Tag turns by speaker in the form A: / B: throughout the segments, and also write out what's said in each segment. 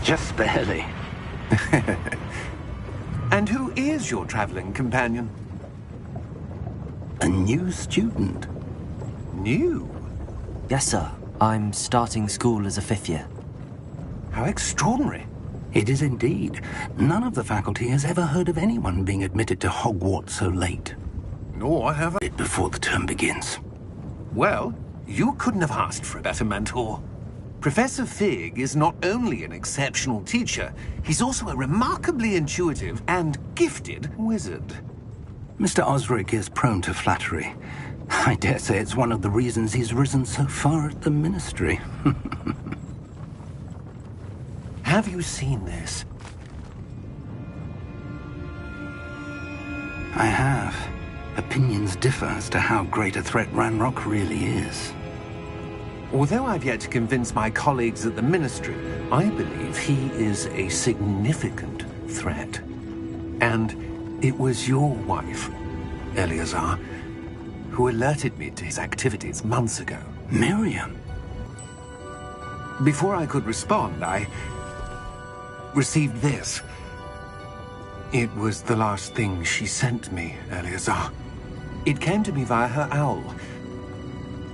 A: Just barely.
B: And who is your traveling companion?
A: A new student.
B: New?
C: Yes, sir. I'm starting school as a 5th year.
B: How extraordinary.
A: It is indeed. None of the faculty has ever heard of anyone being admitted to Hogwarts so late.
B: Nor have I.
A: Before the term begins.
B: Well, you couldn't have asked for a better mentor. Professor Fig is not only an exceptional teacher, he's also a remarkably intuitive and gifted wizard.
A: Mr. Osric is prone to flattery. I dare say it's one of the reasons he's risen so far at the Ministry.
B: Have you seen this?
A: I have. Opinions differ as to how great a threat Ranrock really is.
B: Although I've yet to convince my colleagues at the Ministry, I believe he is a significant threat. And it was your wife, Eleazar, who alerted me to his activities months ago.
A: Miriam?
B: Before I could respond, I received this. It was the last thing she sent me, Eleazar. It came to me via her owl,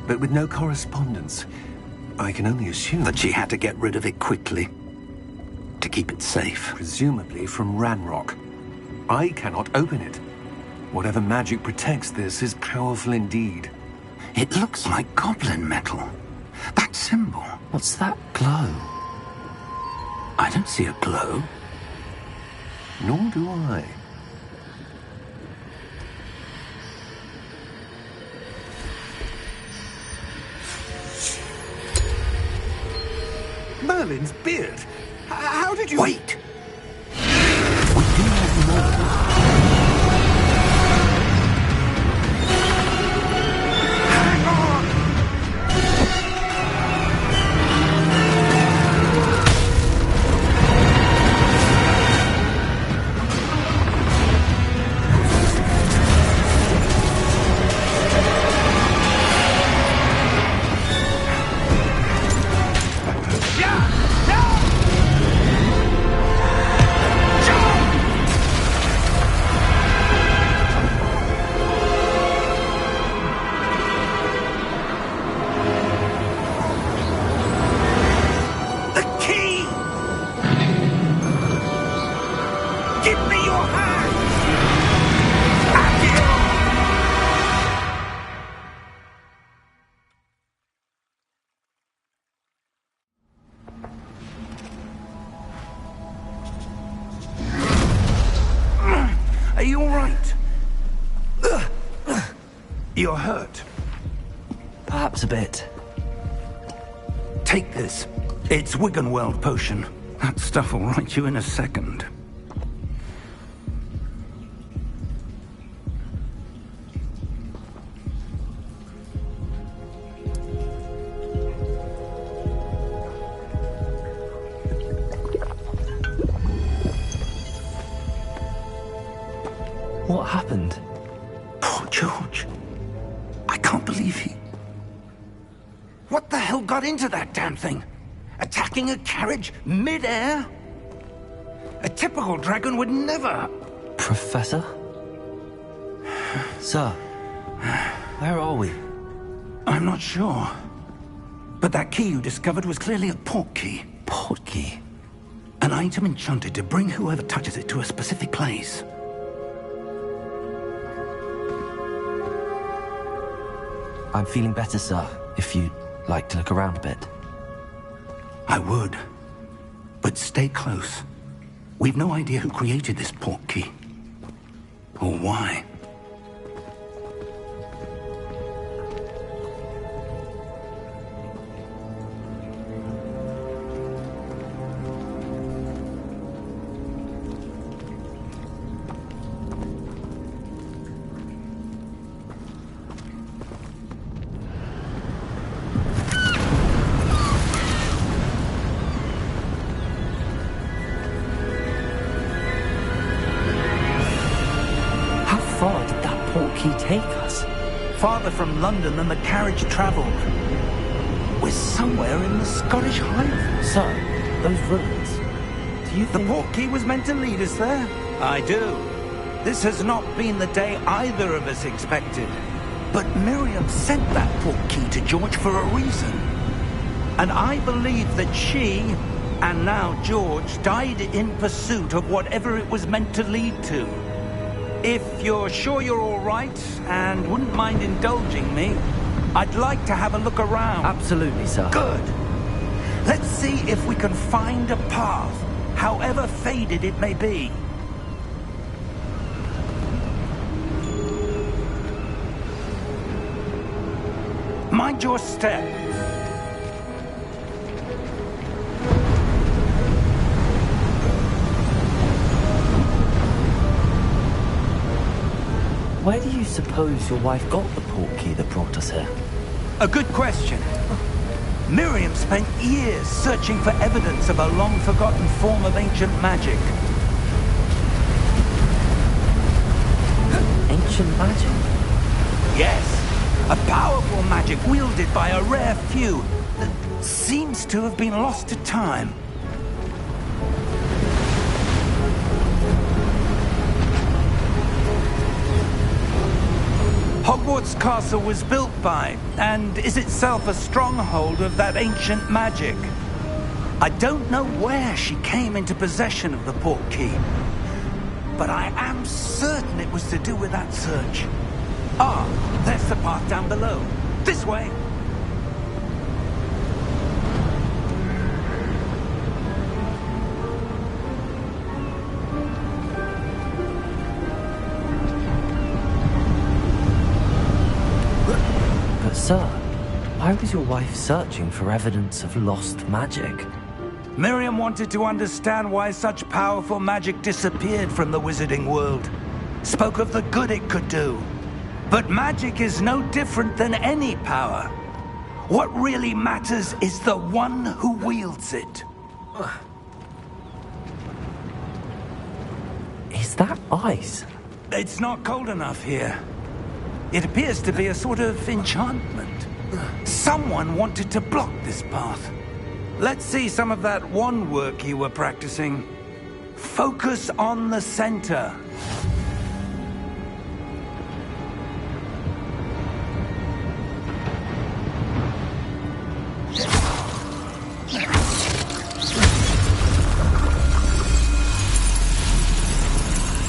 B: but with no correspondence. I can only assume
A: that she had to get rid of it quickly, to keep it safe.
B: Presumably from Ranrock. I cannot open it. Whatever magic protects this is powerful indeed.
A: It looks like goblin metal. That symbol.
C: What's that glow?
A: I don't see a glow.
B: Nor do I. Merlin's beard. How did you...
A: Wait! We do not know. Are you all right? You're hurt.
C: Perhaps a bit.
A: Take this. It's Wiggenweld potion. That stuff will right you in a second.
C: What happened?
A: Poor George. I can't believe he... What the hell got into that damn thing? Attacking a carriage mid-air? A typical dragon would never...
C: Professor? Sir, where are we?
A: I'm not sure. But that key you discovered was clearly a port key.
C: Port key?
A: An item enchanted to bring whoever touches it to a specific place.
C: I'm feeling better, sir, if you'd like to look around a bit.
A: I would. But stay close. We've no idea who created this port key. Or why.
C: Key take us?
A: Farther from London than the carriage travelled. We're somewhere in the Scottish Highlands.
C: Sir, those ruins. Do you
A: The
C: think...
A: portkey was meant to lead us there? I do. This has not been the day either of us expected. But Miriam sent that portkey to George for a reason. And I believe that she, and now George, died in pursuit of whatever it was meant to lead to. If you're sure you're all right, and wouldn't mind indulging me, I'd like to have a look around.
C: Absolutely, sir.
A: Good. Let's see if we can find a path, however faded it may be. Mind your step.
C: Where do you suppose your wife got the portkey that brought us here?
A: A good question. Miriam spent years searching for evidence of a long-forgotten form of ancient magic.
C: Ancient magic?
A: Yes, a powerful magic wielded by a rare few that seems to have been lost to time. Hogwarts Castle was built by, and is itself a stronghold of that ancient magic. I don't know where she came into possession of the portkey, but I am certain it was to do with that search. Ah, there's the path down below. This way.
C: But sir, why was your wife searching for evidence of lost magic?
A: Miriam wanted to understand why such powerful magic disappeared from the wizarding world. Spoke of the good it could do. But magic is no different than any power. What really matters is the one who wields it.
C: Is that ice?
A: It's not cold enough here. It appears to be a sort of enchantment. Someone wanted to block this path. Let's see some of that wand work you were practicing. Focus on the center.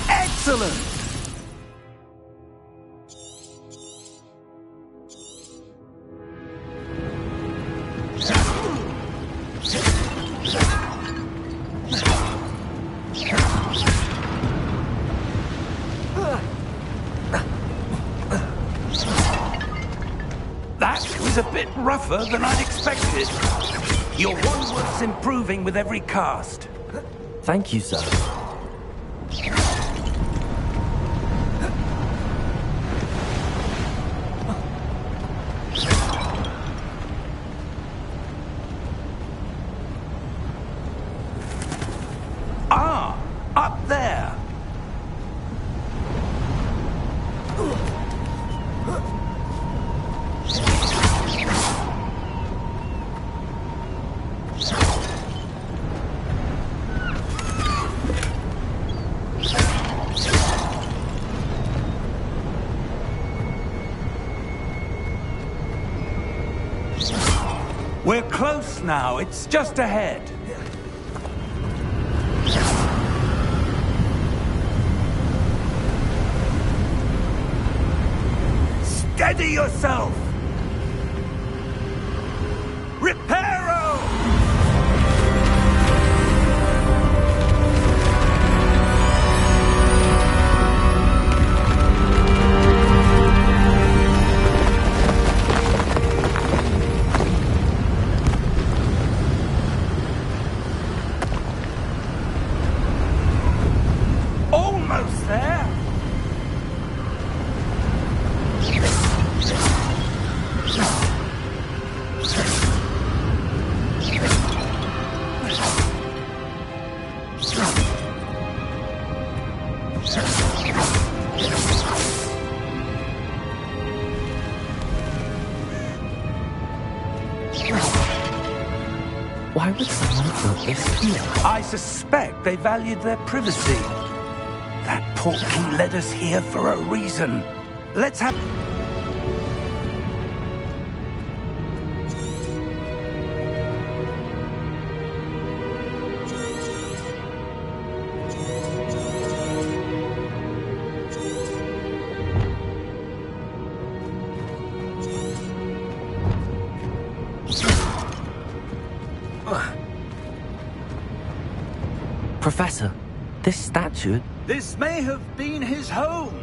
A: Excellent! That was a bit rougher than I'd expected. Your wand work's improving with every cast.
C: Thank you, sir.
A: Ah, up there. We're close now. It's just ahead. Steady yourself! Reparo! Almost there!
C: Why would someone have built this here?
A: I suspect they valued their privacy. That portkey led us here for a reason. Let's have...
C: Professor, this statue...
A: This may have been his home.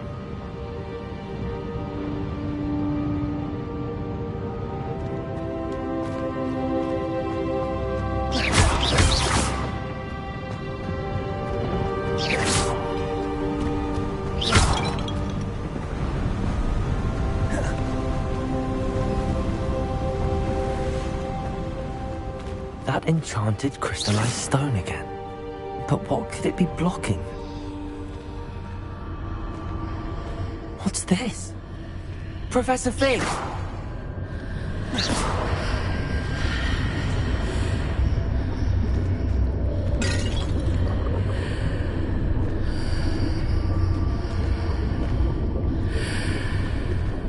C: That enchanted crystallized stone again. But what could it be blocking? What's this? Professor Fig!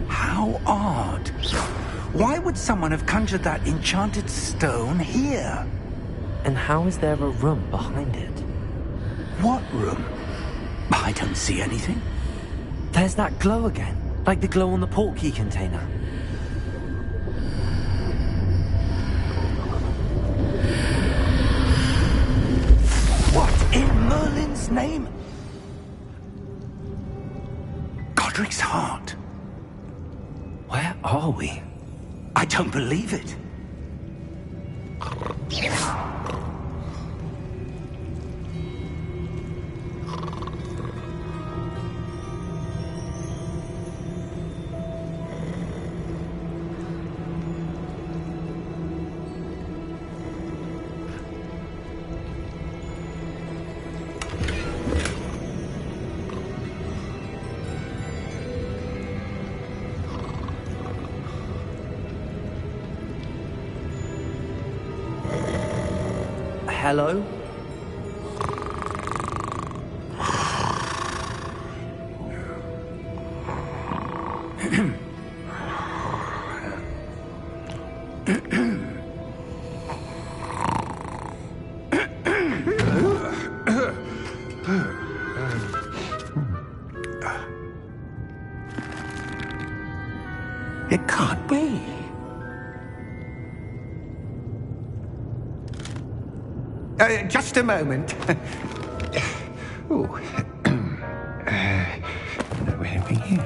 A: How odd. Why would someone have conjured that enchanted stone here?
C: And how is there a room behind it?
A: What room? I don't see anything.
C: There's that glow again, like the glow on the portkey container.
A: What in Merlin's name? Godric's heart.
C: Where are we?
A: I don't believe it.
C: Hello?
A: It can't be.
B: Just a moment. Oh. Where are we here?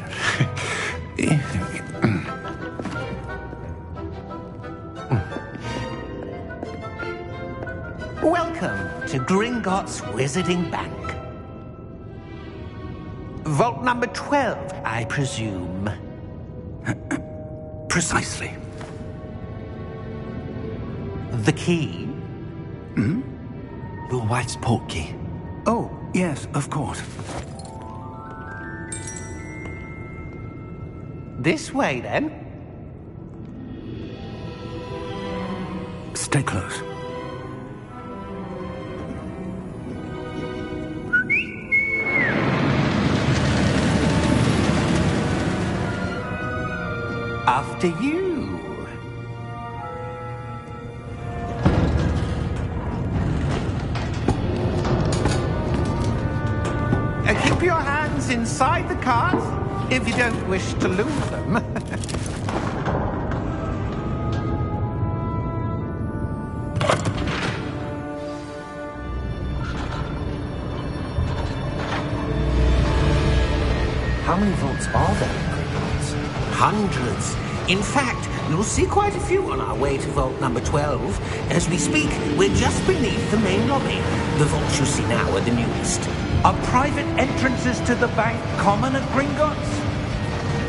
D: Welcome to Gringotts Wizarding Bank. Vault number 12, I presume.
A: Precisely.
D: The key?
A: Hmm?
C: Your wife's portkey.
A: Oh, yes, of course.
D: This way, then.
A: Stay close.
D: After you. Keep your hands inside the cart if you don't wish to lose them.
C: How many vaults are there in Gringotts?
D: Hundreds. In fact, you'll see quite a few on our way to vault number 12. As we speak, we're just beneath the main lobby. The vaults you see now are the newest.
A: Are private entrances to the bank common at Gringotts?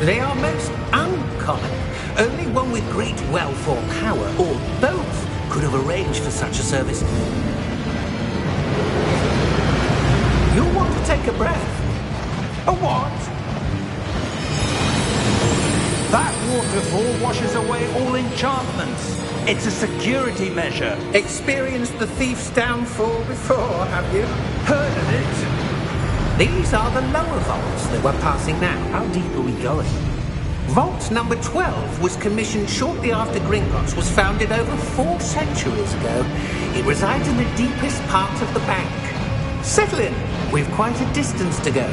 D: They are most uncommon. Only one with great wealth or power, or both, could have arranged for such a service. You'll want to take a breath.
A: A what? That waterfall washes away all enchantments. It's a security measure.
D: Experienced the thief's downfall before, have you?
A: Heard of it?
D: These are the lower vaults that we're passing now.
C: How deep are we going?
D: Vault number 12 was commissioned shortly after Gringotts was founded over 4 centuries ago. It resides in the deepest part of the bank. Settle in. We've quite a distance to go.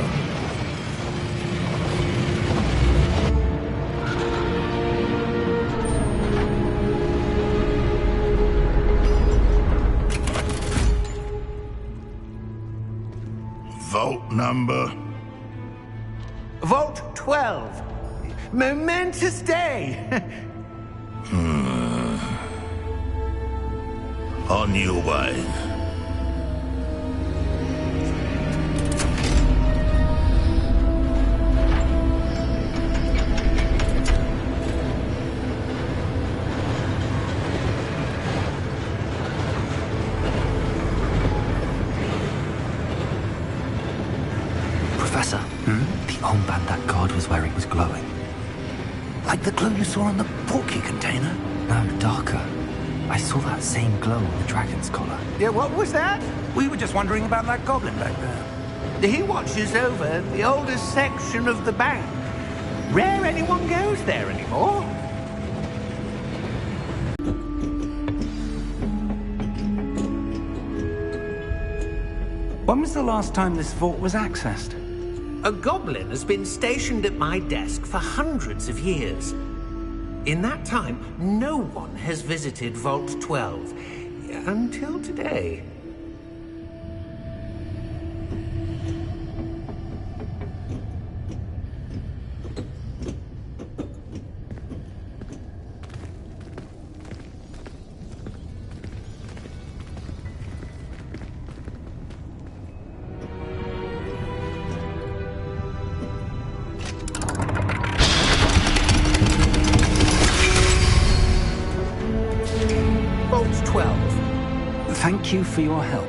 E: Vault number?
B: Vault 12. Momentous day.
E: On your way.
C: Professor, the armband that guard was wearing was glowing.
A: Like the glow you saw on the portkey container?
C: No, darker. I saw that same glow on the dragon's collar.
B: Yeah, what was that?
A: We were just wondering about that goblin back there.
B: He watches over the oldest section of the bank. Rare anyone goes there anymore.
A: When was the last time this vault was accessed?
D: A goblin has been stationed at my desk for hundreds of years. In that time, no one has visited Vault 12. Until today. Vault 12.
A: Thank you for your help.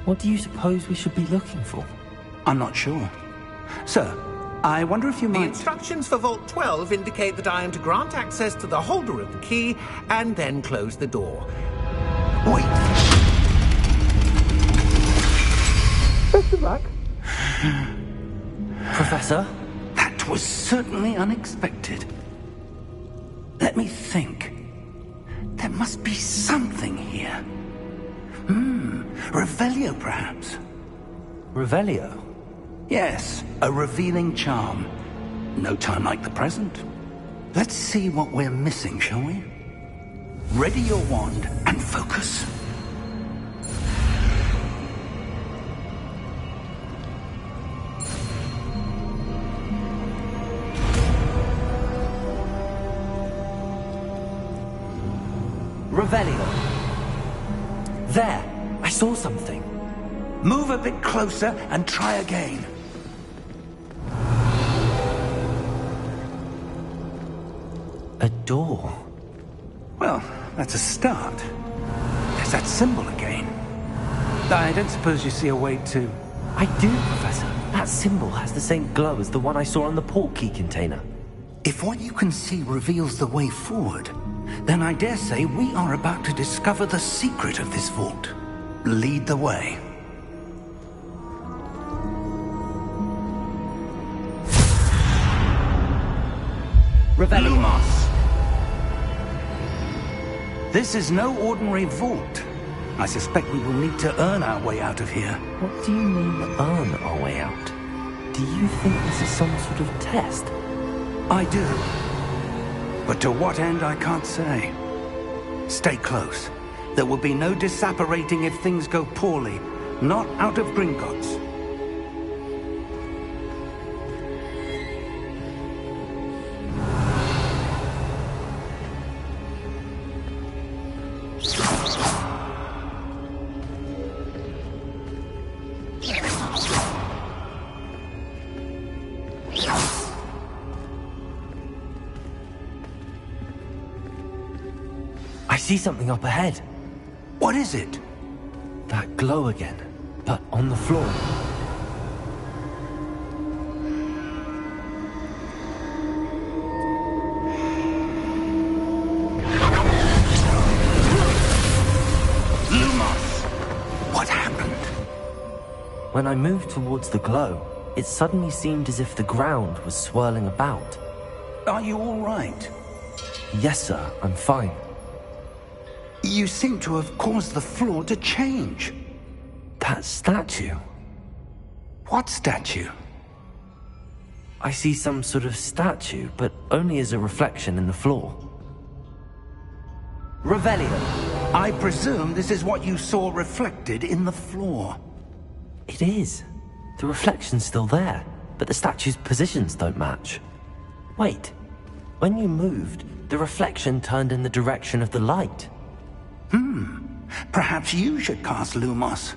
C: What do you suppose we should be looking for?
A: I'm not sure. Sir, I wonder if you
D: The
A: might...
D: instructions for Vault 12 indicate that I am to grant access to the holder of the key and then close the door.
A: Wait!
D: Best of luck.
C: Professor?
A: That was certainly unexpected. Let me think. There must be something here. Revelio, perhaps?
C: Revelio?
A: Yes, a revealing charm. No time like the present. Let's see what we're missing, shall we? Ready your wand and focus.
C: Revelio. There! I saw something.
A: Move a bit closer and try again.
C: A door.
A: Well, that's a start. There's that symbol again. I don't suppose you see a way to...
C: I do, Professor. That symbol has the same glow as the one I saw on the portkey container.
A: If what you can see reveals the way forward, then I dare say we are about to discover the secret of this vault. Lead the way.
C: Revelio.
A: Lumos. This is no ordinary vault. I suspect we will need to earn our way out of here.
C: What do you mean, earn our way out? Do you think this is some sort of test?
A: I do. But to what end, I can't say. Stay close. There will be no disapparating if things go poorly. Not out of Gringotts.
C: I see something up ahead.
A: What is it?
C: That glow again, but on the floor.
A: Lumos! What happened?
C: When I moved towards the glow, it suddenly seemed as if the ground was swirling about.
A: Are you all right?
C: Yes, sir, I'm fine.
A: You seem to have caused the floor to change.
C: That statue.
A: What statue?
C: I see some sort of statue, but only as a reflection in the floor. Revelio.
A: I presume this is what you saw reflected in the floor.
C: It is. The reflection's still there, but the statue's positions don't match. Wait. When you moved, the reflection turned in the direction of the light.
A: Perhaps you should cast Lumos.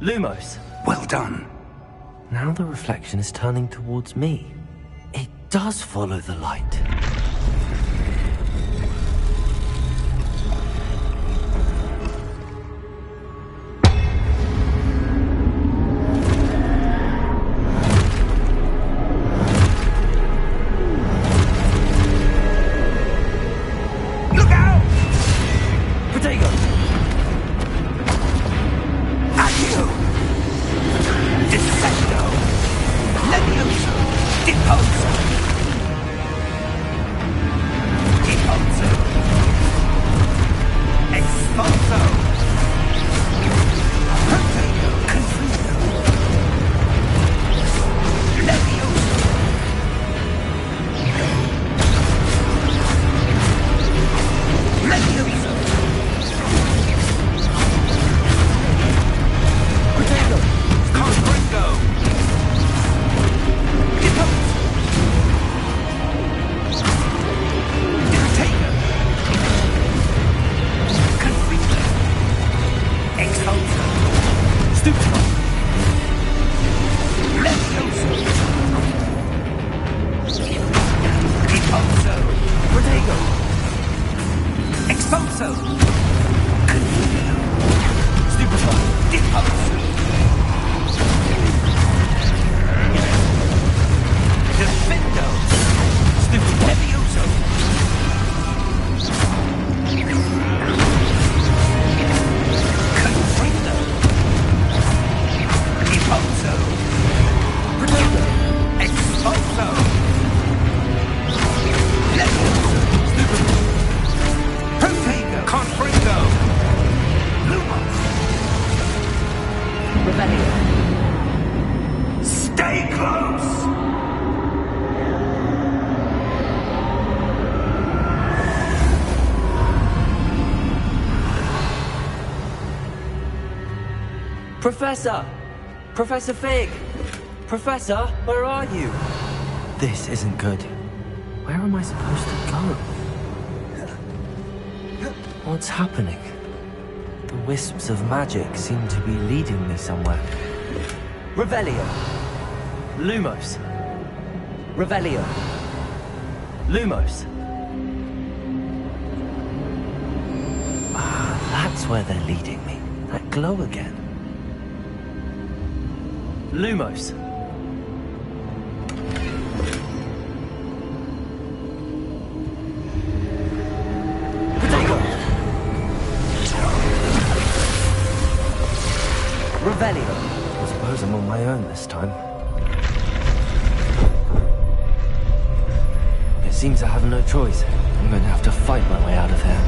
C: Lumos.
A: Well done.
C: Now the reflection is turning towards me. It does follow the light.
A: Look out!
C: Protego!
A: Accio! Descendo! Levioso! Deposo! Deposo! Expulso! Protego! Confringo! Levioso! Levioso!
C: Protego!
A: Confringo! Deposo! Dictator! Confringo! Expulso!
C: Stupefy!
A: Levioso! Deposo!
C: Protego!
A: Expulso!
C: Stupefy!
A: Deposo! Defendo!
C: Stupefy!
A: Levioso! Confringo! Deposo!
C: Protego!
A: Expulso! Levioso! Protego! Confringo! Lumos!
C: Revelio!
A: Stay close!
C: Professor! Professor Fig! Professor, where are you? This isn't good. Where am I supposed to go? What's happening? The wisps of magic seem to be leading me somewhere. Revelio! Lumos! Revelio! Lumos! Ah, that's where they're leading me. That glow again. Lumos! Protego! Revelio! I suppose I'm on my own this time. It seems I have no choice. I'm going to have to fight my way out of here.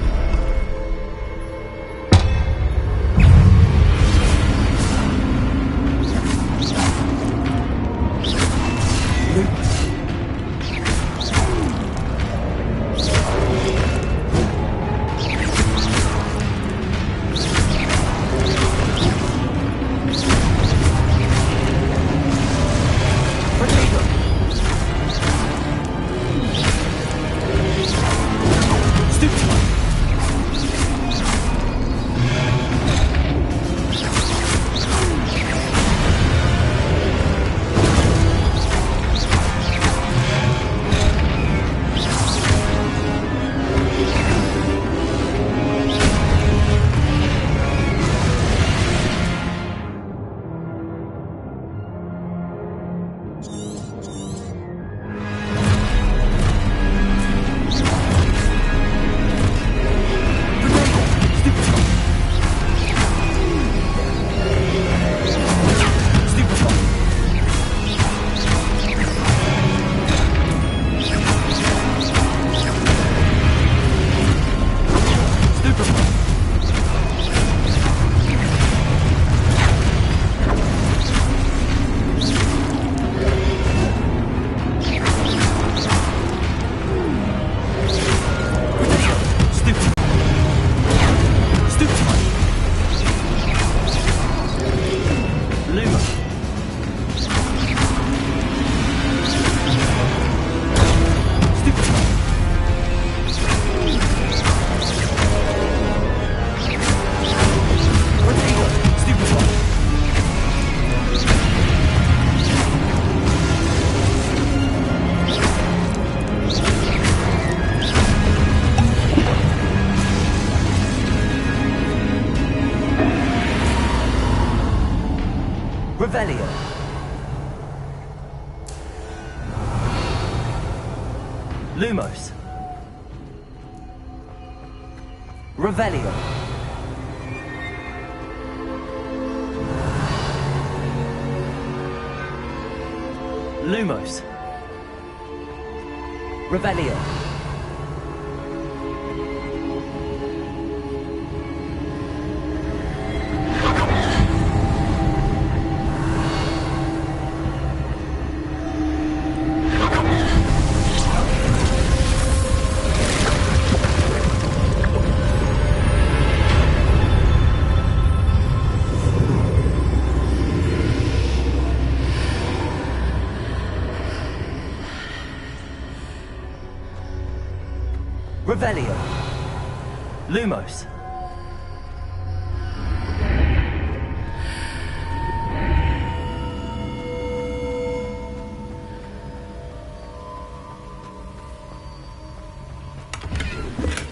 C: Revelio. Lumos. Revelio. Lumos. Revelio. Revelio. Lumos.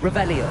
C: Revelio.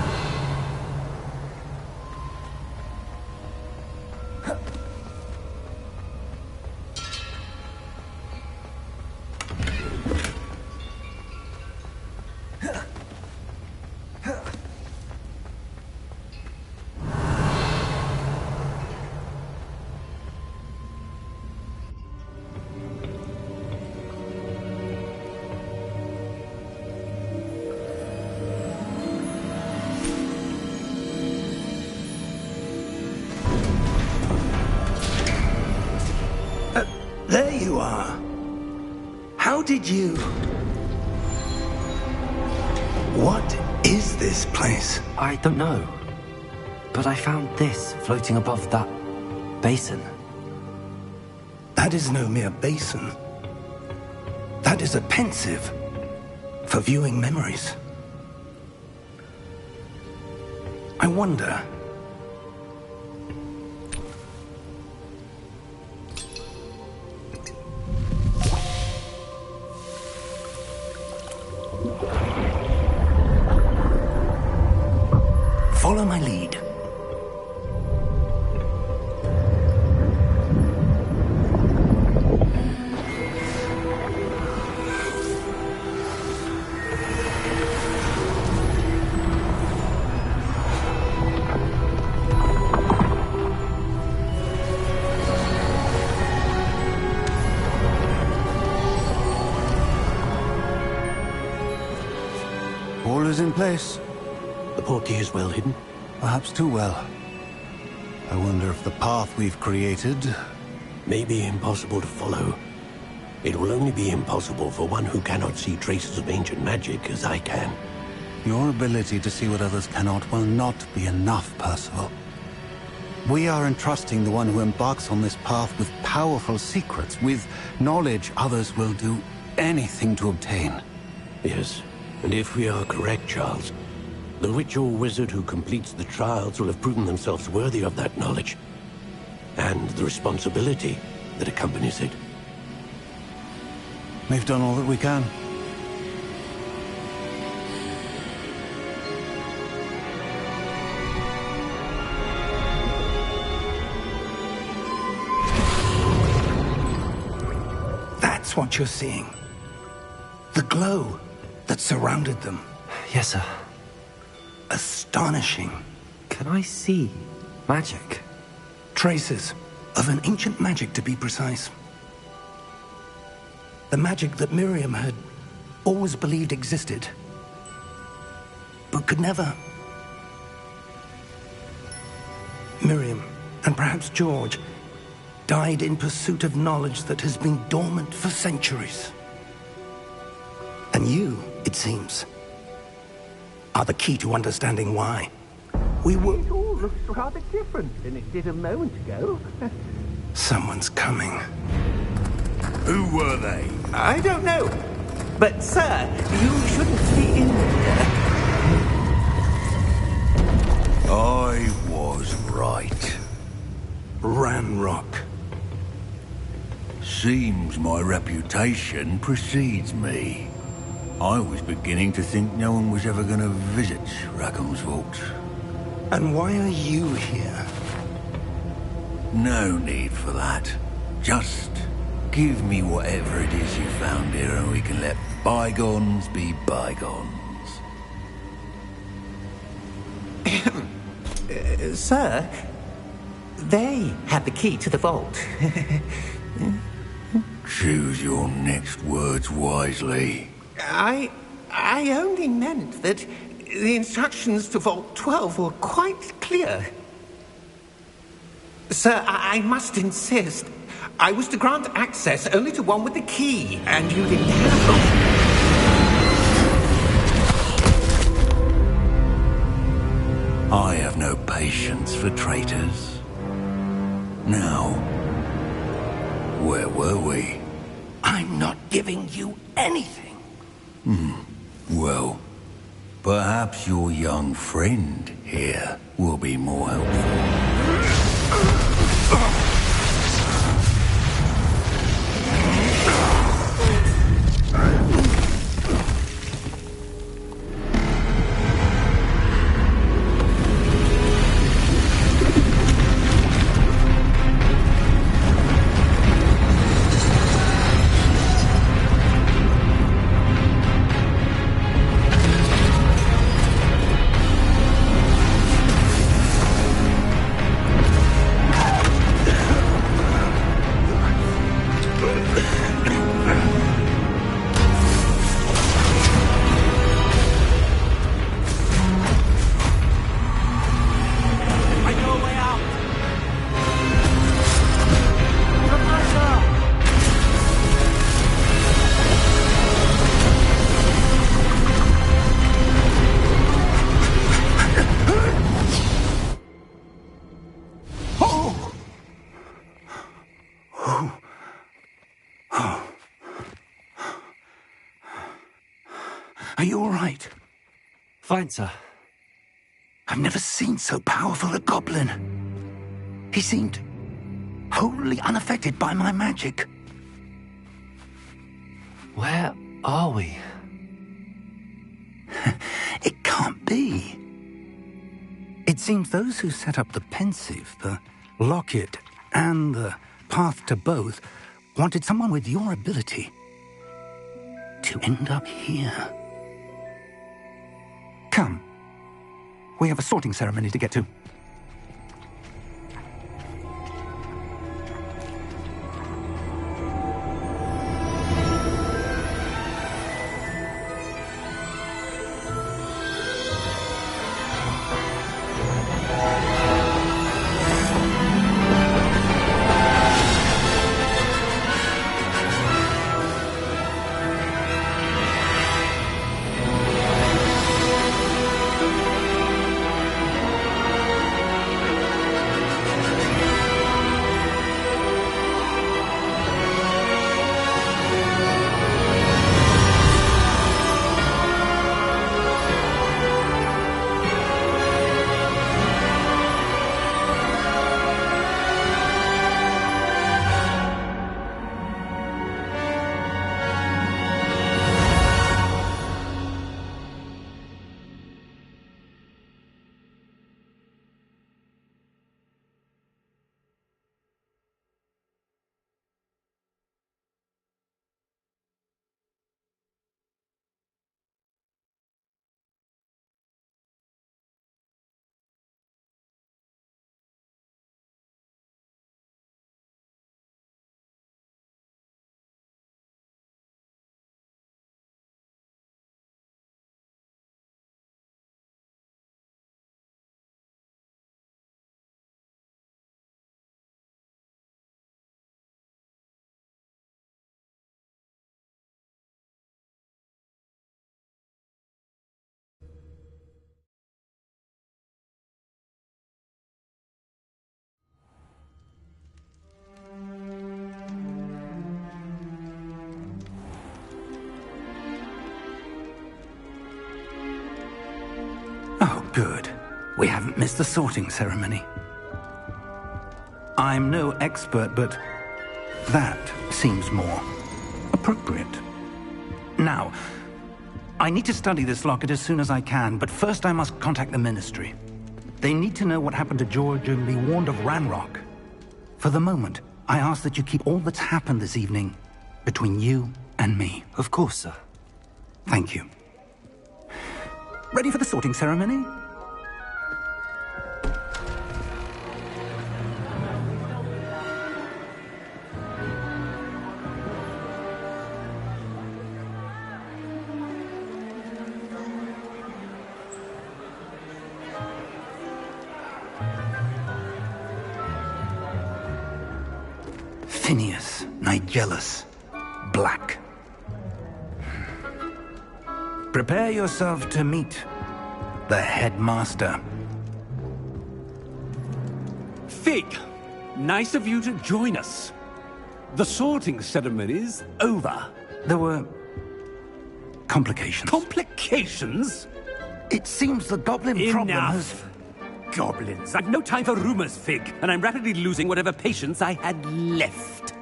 A: There you are. How did you... What is this place?
C: I don't know. But I found this floating above that basin.
A: That is no mere basin. That is a pensive for viewing memories. I wonder... Follow my lead.
F: All is in place.
G: The portkey is well hidden.
F: Perhaps too well. I wonder if the path we've created...
G: May be impossible to follow. It will only be impossible for one who cannot see traces of ancient magic as I can.
F: Your ability to see what others cannot will not be enough, Percival. We are entrusting the one who embarks on this path with powerful secrets, with knowledge others will do anything to obtain.
G: Yes, and if we are correct, Charles, the witch or wizard who completes the trials will have proven themselves worthy of that knowledge, and the responsibility that accompanies it.
F: We've done all that we can.
A: That's what you're seeing. The glow that surrounded them.
C: Yes, sir.
A: Astonishing.
C: Can I see magic?
A: Traces of an ancient magic, to be precise. The magic that Miriam had always believed existed, but could never Miriam, and perhaps George, died in pursuit of knowledge that has been dormant for centuries. And you, it seems, are the key to understanding why.
D: It all looks rather different than it did a moment ago.
A: Someone's coming.
E: Who were they?
D: I don't know. But, sir, you shouldn't be in here.
E: I was right.
A: Ranrock.
E: Seems my reputation precedes me. I was beginning to think no one was ever going to visit Rackham's vault.
A: And why are you here?
E: No need for that. Just give me whatever it is you found here and we can let bygones be bygones.
D: Sir, they had the key to the vault.
E: Choose your next words wisely.
D: I only meant that the instructions to Vault 12 were quite clear. Sir, I must insist. I was to grant access only to one with the key, and you didn't have it.
E: I have no patience for traitors. Now, where were we?
A: I'm not giving you anything.
E: Well, perhaps your young friend here will be more helpful.
A: Are you all right?
C: Fine, sir.
A: I've never seen so powerful a goblin. He seemed wholly unaffected by my magic.
C: Where are we?
A: It can't be. It seems those who set up the pensive, the locket, and the path to both wanted someone with your ability to end up here. Come. We have a sorting ceremony to get to. Good. We haven't missed the sorting ceremony. I'm no expert, but that seems more appropriate. Now, I need to study this locket as soon as I can, but first I must contact the Ministry. They need to know what happened to George and be warned of Ranrock. For the moment, I ask that you keep all that's happened this evening between you and me.
C: Of course, sir.
A: Thank you. Ready for the sorting ceremony? Phineas, Nigellus, Black. Prepare yourself to meet the headmaster.
H: Fig, nice of you to join us. The sorting ceremony's over.
A: There were complications.
H: Complications?
A: It seems the goblin problem has...
H: Enough! Goblins. I've no time for rumors, Fig, and I'm rapidly losing whatever patience I had left.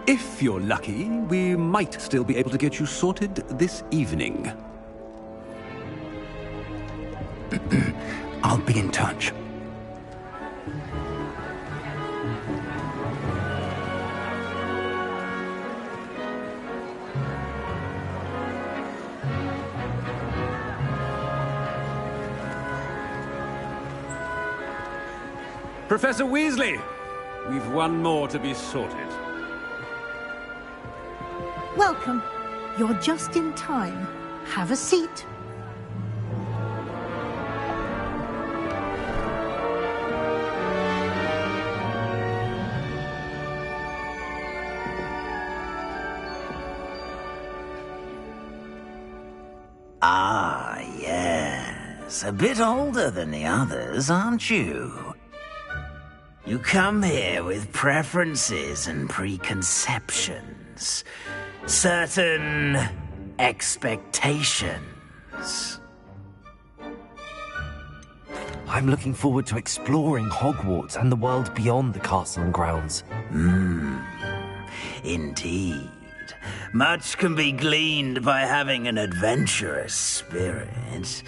H: If you're lucky, we might still be able to get you sorted this evening.
A: I'll be in touch.
H: Professor Weasley, we've one more to be sorted.
I: Welcome. You're just in time. Have a seat.
J: Ah, yes. A bit older than the others, aren't you? You come here with preferences and preconceptions. Certain expectations.
C: I'm looking forward to exploring Hogwarts and the world beyond the castle and grounds.
J: Indeed. Much can be gleaned by having an adventurous spirit,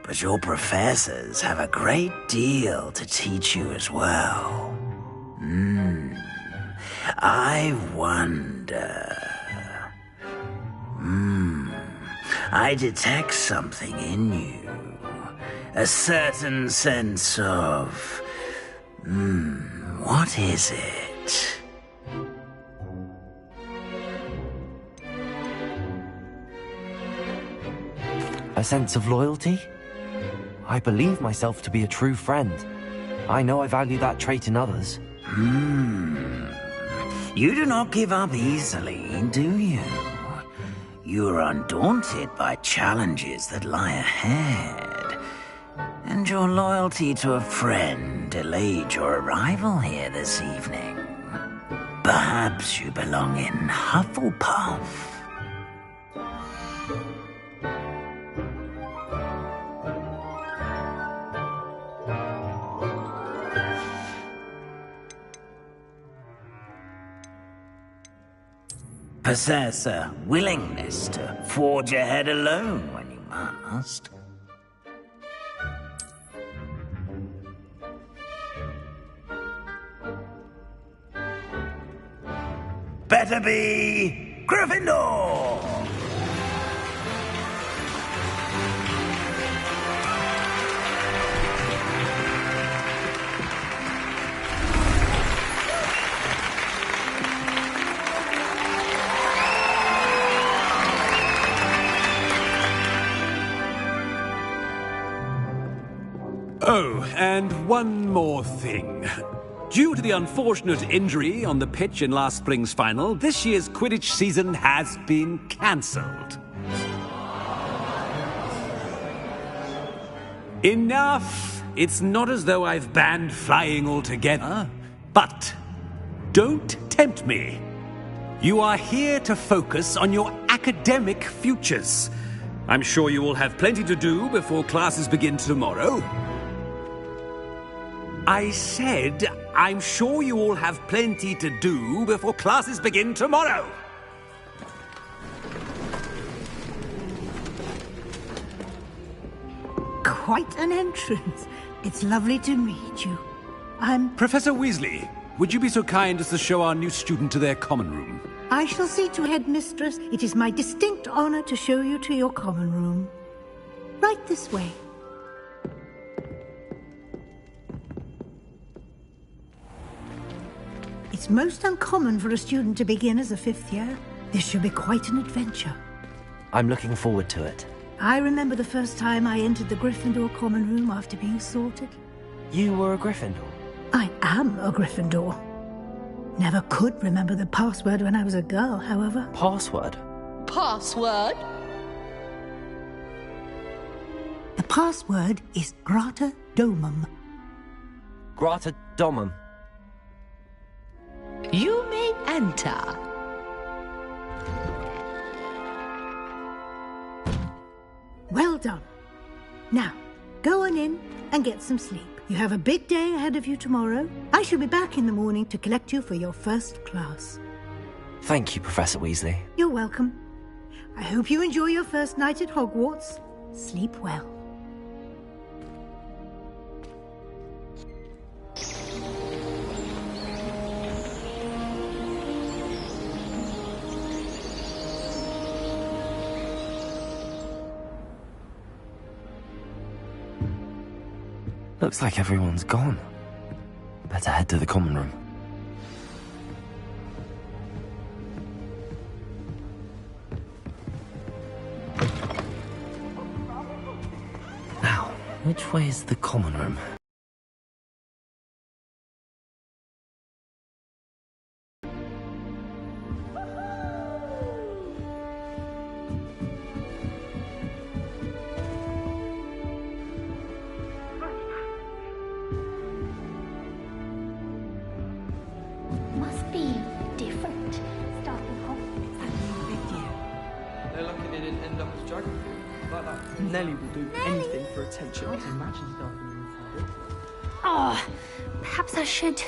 J: but your professors have a great deal to teach you as well. I wonder... I detect something in you. A certain sense of... what is it?
C: A sense of loyalty? I believe myself to be a true friend. I know I value that trait in others.
J: You do not give up easily, do you? You are undaunted by challenges that lie ahead. And your loyalty to a friend delayed your arrival here this evening. Perhaps you belong in Hufflepuff. Possess a willingness to forge ahead alone when you must. Better be Gryffindor!
H: Oh, and one more thing. Due to the unfortunate injury on the pitch in last spring's final, this year's Quidditch season has been cancelled. Enough! It's not as though I've banned flying altogether, but don't tempt me. You are here to focus on your academic futures. I'm sure you all have plenty to do before classes begin tomorrow. I said, I'm sure you all have plenty to do before classes begin tomorrow.
I: Quite an entrance. It's lovely to meet you. I'm...
H: Professor Weasley, would you be so kind as to show our new student to their common room?
I: I shall see to Headmistress. It is my distinct honor to show you to your common room. Right this way. It's most uncommon for a student to begin as a 5th year. This should be quite an adventure.
C: I'm looking forward to it.
I: I remember the first time I entered the Gryffindor common room after being sorted.
C: You were a Gryffindor?
I: I am a Gryffindor. Never could remember the password when I was a girl, however.
C: Password?
K: Password?
I: The password is Grata Domum.
C: Grata Domum.
K: You may enter.
I: Well done. Now, go on in and get some sleep. You have a big day ahead of you tomorrow. I shall be back in the morning to collect you for your first class.
C: Thank you, Professor Weasley.
I: You're welcome. I hope you enjoy your first night at Hogwarts. Sleep well.
C: Looks like everyone's gone. Better head to the common room. Now, which way is the common room?
L: Must be different. Starting off.
M: Big deal. They're lucky they didn't end up as geography. Like that. Nelly will do anything for attention. Imagine starting.
L: Oh, perhaps I should.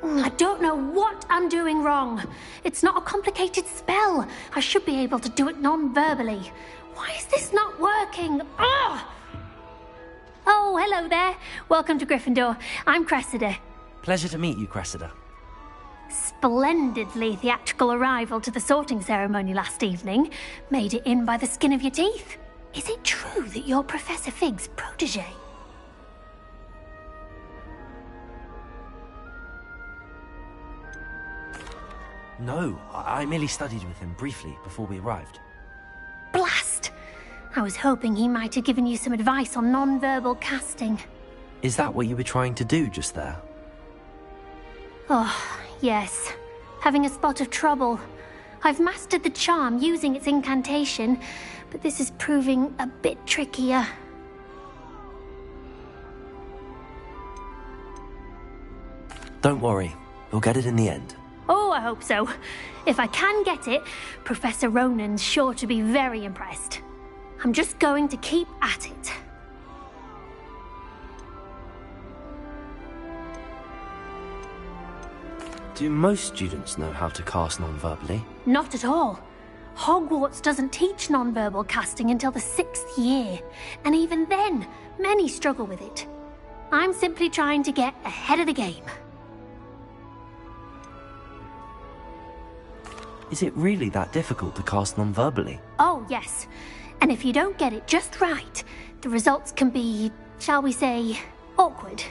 L: I don't know what I'm doing wrong. It's not a complicated spell. I should be able to do it non-verbally. Why is this not working? Oh, hello there. Welcome to Gryffindor. I'm Cressida.
C: Pleasure to meet you, Cressida.
L: Splendidly theatrical arrival to the sorting ceremony last evening. Made it in by the skin of your teeth. Is it true that you're Professor Fig's protege?
C: No, I merely studied with him briefly before we arrived.
L: Blast! I was hoping he might have given you some advice on non-verbal casting.
C: Is that what you were trying to do just there?
L: Oh, yes. Having a spot of trouble. I've mastered the charm using its incantation, but this is proving a bit trickier.
C: Don't worry, you'll get it in the end.
L: Oh, I hope so. If I can get it, Professor Ronan's sure to be very impressed. I'm just going to keep at it.
C: Do most students know how to cast non-verbally?
L: Not at all. Hogwarts doesn't teach non-verbal casting until the 6th year, and even then, many struggle with it. I'm simply trying to get ahead of the game.
C: Is it really that difficult to cast non-verbally?
L: Oh, yes. And if you don't get it just right, the results can be, shall we say, awkward.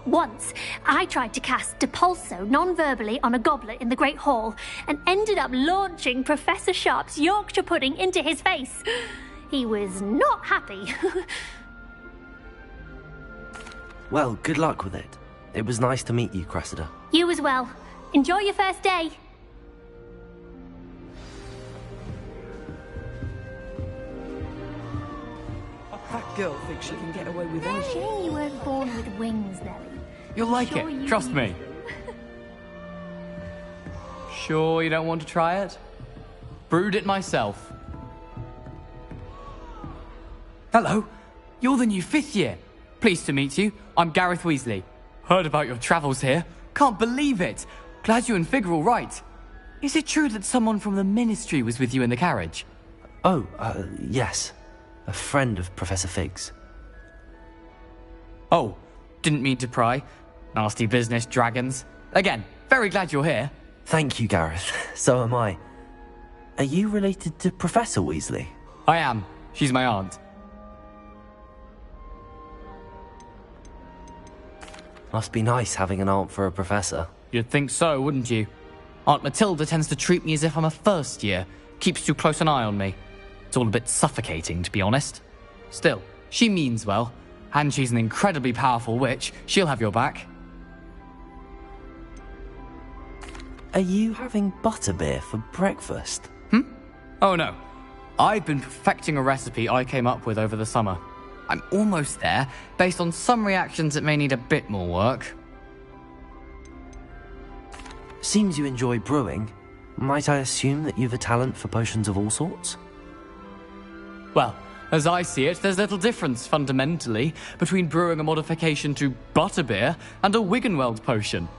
L: Once, I tried to cast Depulso non-verbally on a goblet in the Great Hall and ended up launching Professor Sharp's Yorkshire pudding into his face. He was not happy.
C: Well, good luck with it. It was nice to meet you, Cressida.
L: You as well. Enjoy your first day.
M: That girl thinks she can get away with anything.
L: Shame you weren't born with wings, Nelly.
N: You'll like it, trust me. Sure you don't want to try it? Brewed it myself. Hello. You're the new 5th year. Pleased to meet you. I'm Gareth Weasley. Heard about your travels here. Can't believe it. Glad you and Fig are all right. Is it true that someone from the Ministry was with you in the carriage?
C: Oh, yes. A friend of Professor Fig's.
N: Oh, didn't mean to pry. Nasty business, dragons. Again, very glad you're here.
C: Thank you, Gareth. So am I. Are you related to Professor Weasley?
N: I am. She's my aunt.
C: Must be nice having an aunt for a professor.
N: You'd think so, wouldn't you? Aunt Matilda tends to treat me as if I'm a first year. Keeps too close an eye on me. It's all a bit suffocating, to be honest. Still, she means well. And she's an incredibly powerful witch. She'll have your back.
C: Are you having butterbeer for breakfast?
N: Oh no. I've been perfecting a recipe I came up with over the summer. I'm almost there, based on some reactions that may need a bit more work.
C: Seems you enjoy brewing. Might I assume that you've a talent for potions of all sorts?
N: Well, as I see it, there's little difference, fundamentally, between brewing a modification to butterbeer and a Wiggenweld potion.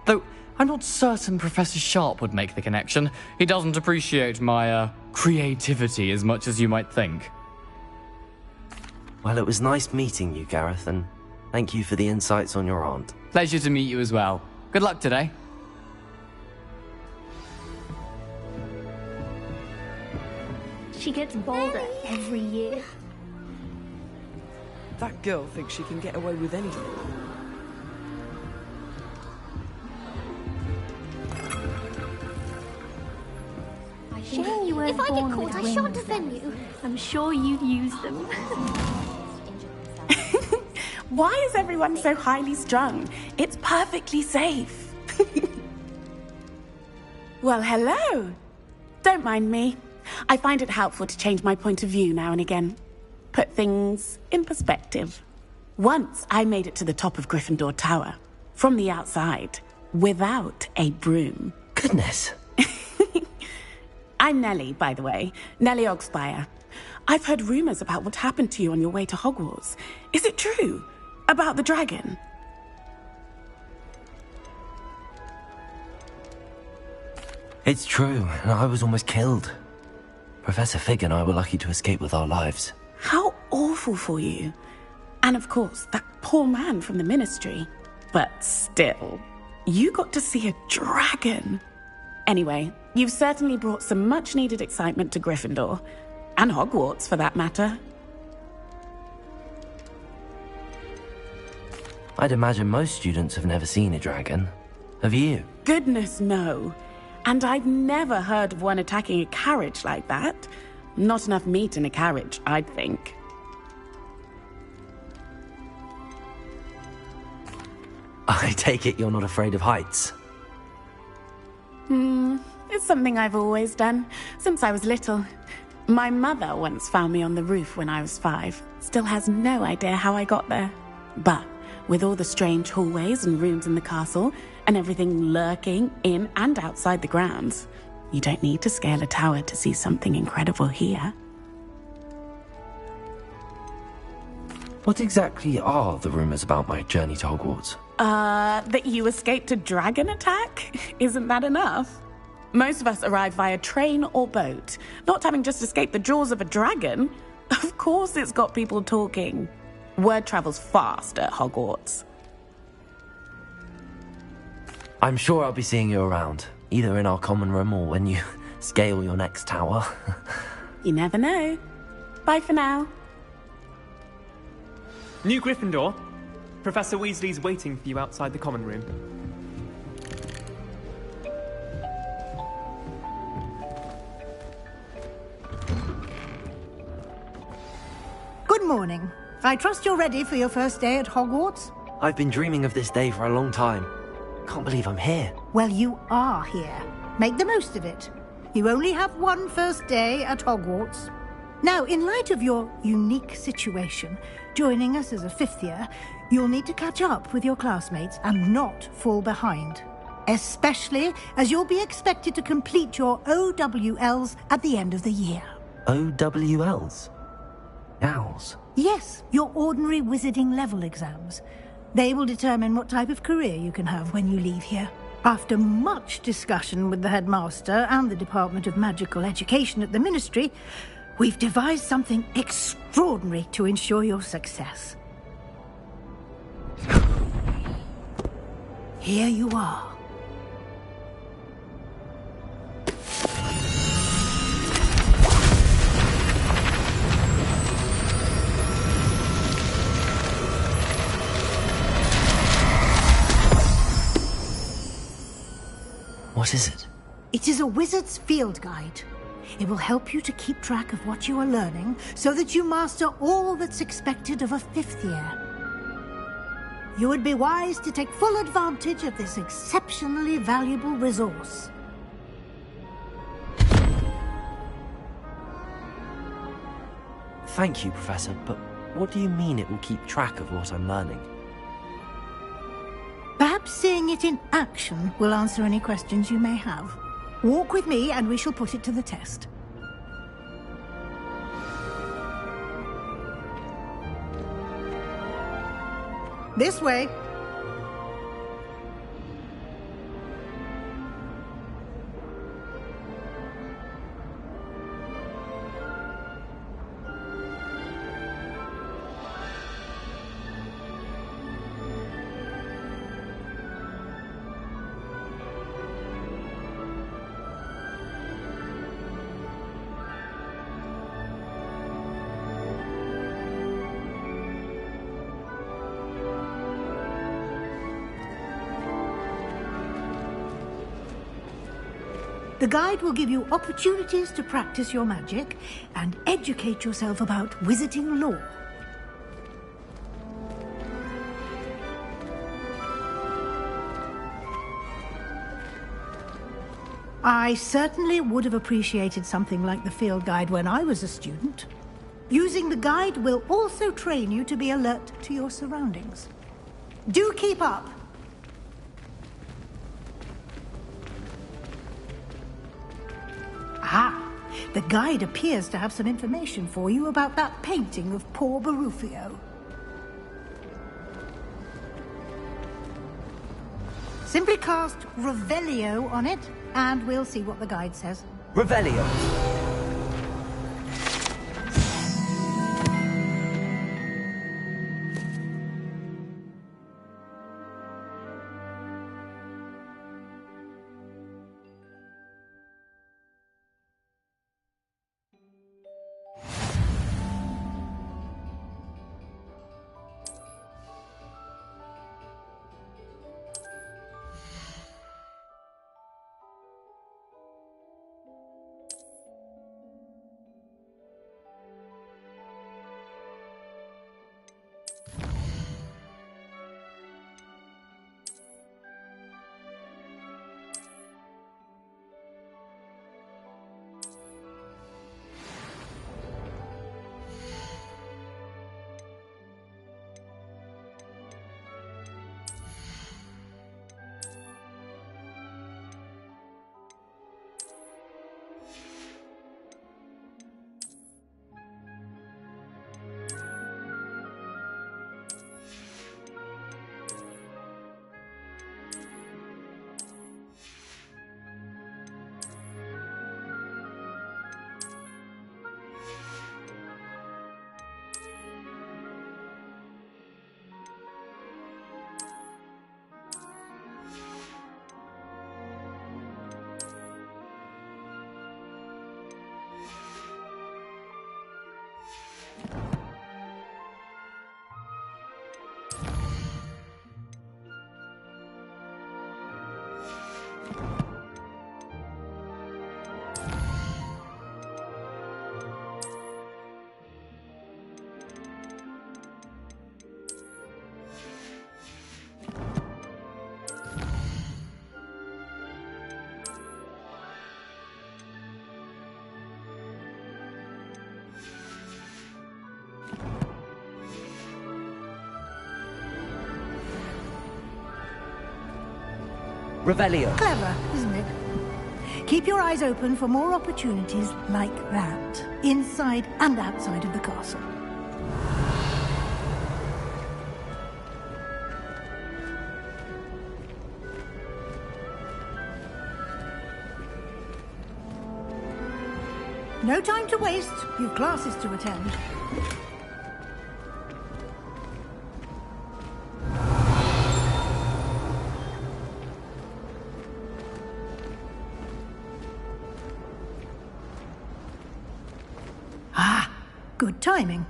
N: Though, I'm not certain Professor Sharp would make the connection. He doesn't appreciate my, creativity as much as you might think.
C: Well, it was nice meeting you, Gareth, and thank you for the insights on your aunt.
N: Pleasure to meet you as well. Good luck today.
L: She gets bolder every year.
M: That girl thinks she can get away with anything.
L: If I get caught, I shan't defend you. I'm sure you'd use them.
O: Why is everyone so highly strung? It's perfectly safe. Well, hello. Don't mind me. I find it helpful to change my point of view now and again. Put things in perspective. Once I made it to the top of Gryffindor Tower, from the outside, without a broom.
C: Goodness.
O: I'm Nellie, by the way. Nellie Ogspire. I've heard rumors about what happened to you on your way to Hogwarts. Is it true? About the dragon?
C: It's true, and I was almost killed. Professor Fig and I were lucky to escape with our lives.
O: How awful for you. And of course, that poor man from the Ministry. But still, you got to see a dragon. Anyway, you've certainly brought some much-needed excitement to Gryffindor. And Hogwarts, for that matter.
C: I'd imagine most students have never seen a dragon. Have you?
O: Goodness, no. And I've never heard of one attacking a carriage like that. Not enough meat in a carriage, I'd think.
C: I take it you're not afraid of heights?
O: It's something I've always done, since I was little. My mother once found me on the roof when I was 5. Still has no idea how I got there. But with all the strange hallways and rooms in the castle, and everything lurking in and outside the grounds, you don't need to scale a tower to see something incredible here.
C: What exactly are the rumors about my journey to Hogwarts?
O: That you escaped a dragon attack? Isn't that enough? Most of us arrive via train or boat, not having just escaped the jaws of a dragon. Of course it's got people talking. Word travels fast at Hogwarts.
C: I'm sure I'll be seeing you around, either in our common room or when you scale your next tower.
O: You never know. Bye for now.
P: New Gryffindor. Professor Weasley's waiting for you outside the common room.
I: Good morning. I trust you're ready for your first day at Hogwarts?
C: I've been dreaming of this day for a long time. Can't believe I'm here.
I: Well, you are here. Make the most of it. You only have one first day at Hogwarts. Now, in light of your unique situation, joining us as a 5th year, you'll need to catch up with your classmates and not fall behind. Especially as you'll be expected to complete your OWLs at the end of the year.
C: OWLs? Owls?
I: Yes, your ordinary wizarding level exams. They will determine what type of career you can have when you leave here. After much discussion with the headmaster and the Department of Magical Education at the Ministry, we've devised something extraordinary to ensure your success. Here you are.
C: What is it?
I: It is a wizard's field guide. It will help you to keep track of what you are learning so that you master all that's expected of a 5th year. You would be wise to take full advantage of this exceptionally valuable resource.
C: Thank you, Professor, but what do you mean it will keep track of what I'm learning?
I: Perhaps seeing it in action will answer any questions you may have. Walk with me and we shall put it to the test. This way. The guide will give you opportunities to practice your magic and educate yourself about wizarding lore. I certainly would have appreciated something like the field guide when I was a student. Using the guide will also train you to be alert to your surroundings. Do keep up! Ah, the guide appears to have some information for you about that painting of poor Barufio. Simply cast Revelio on it, and we'll see what the guide says.
C: Revelio! Revelio.
I: Clever, isn't it? Keep your eyes open for more opportunities like that, inside and outside of the castle. No time to waste. You've classes to attend. Ah, good timing.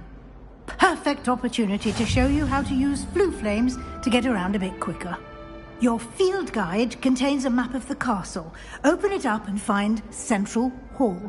I: Perfect opportunity to show you how to use flue flames to get around a bit quicker. Your field guide contains a map of the castle. Open it up and find Central Hall.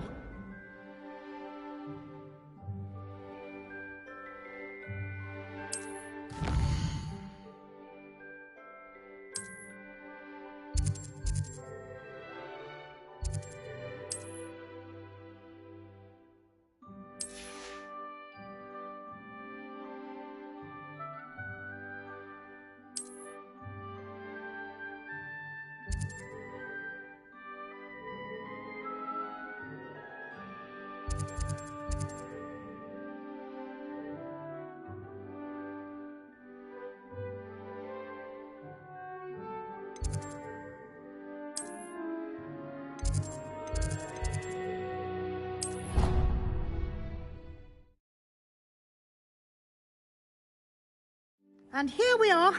I: And here we are.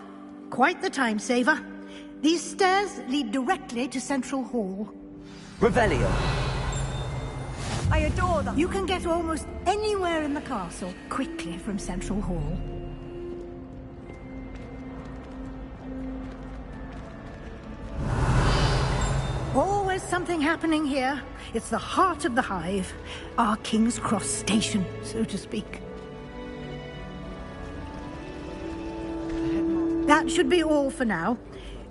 I: Quite the time saver. These stairs lead directly to Central Hall.
C: Revelio.
I: I adore them. You can get almost anywhere in the castle quickly from Central Hall. Always something happening here. It's the heart of the hive. Our King's Cross station, so to speak. That should be all for now.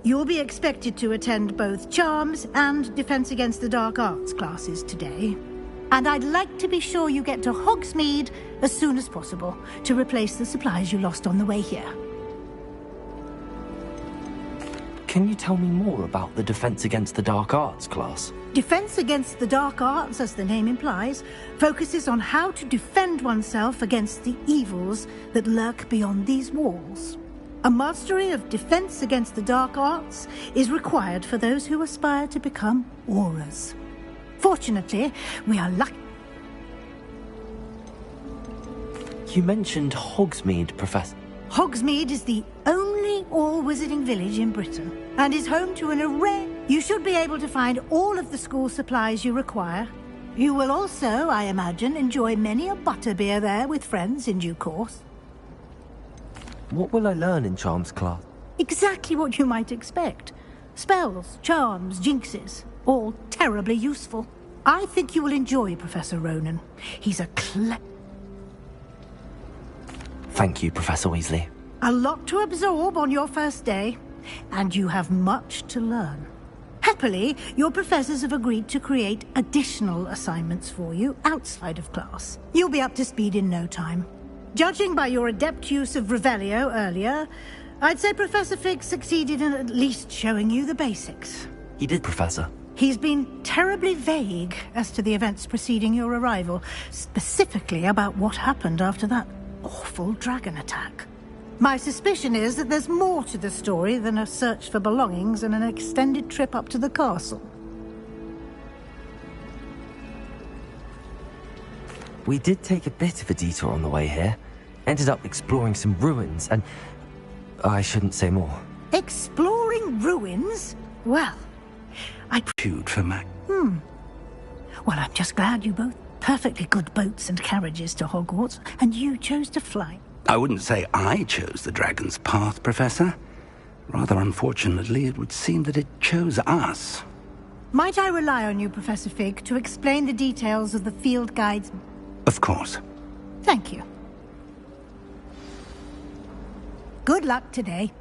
I: You'll be expected to attend both Charms and Defense Against the Dark Arts classes today. And I'd like to be sure you get to Hogsmeade as soon as possible to replace the supplies you lost on the way here.
C: Can you tell me more about the Defense Against the Dark Arts class?
I: Defense Against the Dark Arts, as the name implies, focuses on how to defend oneself against the evils that lurk beyond these walls. A mastery of Defense Against the Dark Arts is required for those who aspire to become Auras. Fortunately, we are lucky.
C: You mentioned Hogsmeade, Professor.
I: Hogsmeade is the only all-wizarding village in Britain, and is home to an array. You should be able to find all of the school supplies you require. You will also, I imagine, enjoy many a butterbeer there with friends in due course.
C: What will I learn in Charms class?
I: Exactly what you might expect. Spells, charms, jinxes, all terribly useful. I think you will enjoy Professor Ronan. He's a
C: Thank you, Professor Weasley.
I: A lot to absorb on your first day, and you have much to learn. Happily, your professors have agreed to create additional assignments for you outside of class. You'll be up to speed in no time. Judging by your adept use of Revelio earlier, I'd say Professor Fig succeeded in at least showing you the basics.
C: He did, Professor.
I: He's been terribly vague as to the events preceding your arrival, specifically about what happened after that awful dragon attack. My suspicion is that there's more to the story than a search for belongings and an extended trip up to the castle.
C: We did take a bit of a detour on the way here. Ended up exploring some ruins, and I shouldn't say more.
I: Exploring ruins? Well, I
A: Shoot for Mac.
I: Well, I'm just glad you both perfectly good boats and carriages to Hogwarts, and you chose to fly.
A: I wouldn't say I chose the dragon's path, Professor. Rather unfortunately, it would seem that it chose us.
I: Might I rely on you, Professor Fig, to explain the details of the field guide's...
A: Of course.
I: Thank you. Good luck today.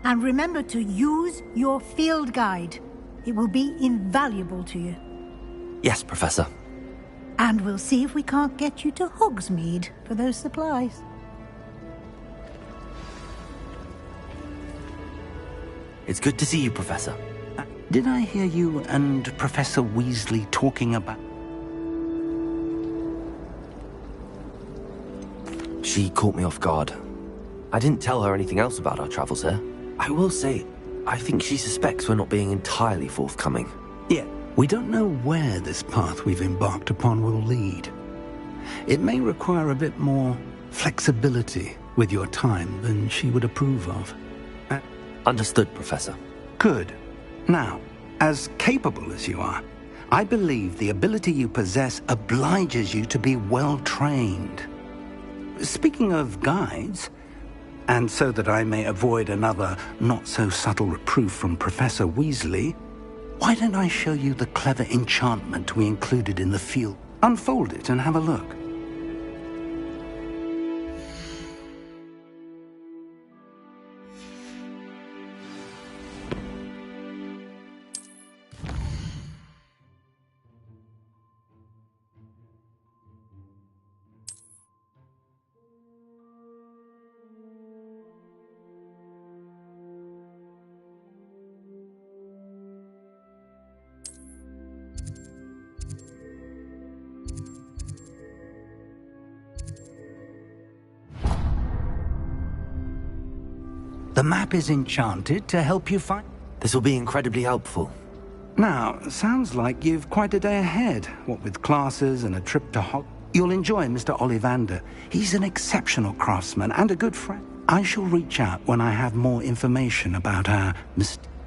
I: And remember to use your field guide. It will be invaluable to you.
C: Yes, Professor.
I: And we'll see if we can't get you to Hogsmeade for those supplies.
C: It's good to see you, Professor.
A: Did I hear you and Professor Weasley talking about...
C: She caught me off guard. I didn't tell her anything else about our travels here. I will say, I think she suspects we're not being entirely forthcoming.
A: Yeah,
F: We don't know where this path we've embarked upon will lead. It may require a bit more flexibility with your time than she would approve of.
C: Understood, Professor.
F: Good. Now, as capable as you are, I believe the ability you possess obliges you to be well-trained. Speaking of guides, and so that I may avoid another not-so-subtle reproof from Professor Weasley, why don't I show you the clever enchantment we included in the field? Unfold it and have a look. The map is enchanted to help you find...
C: This will be incredibly helpful.
F: Now, sounds like you've quite a day ahead, what with classes and a trip to Hogwarts. You'll enjoy Mr. Ollivander. He's an exceptional craftsman and a good friend. I shall reach out when I have more information about our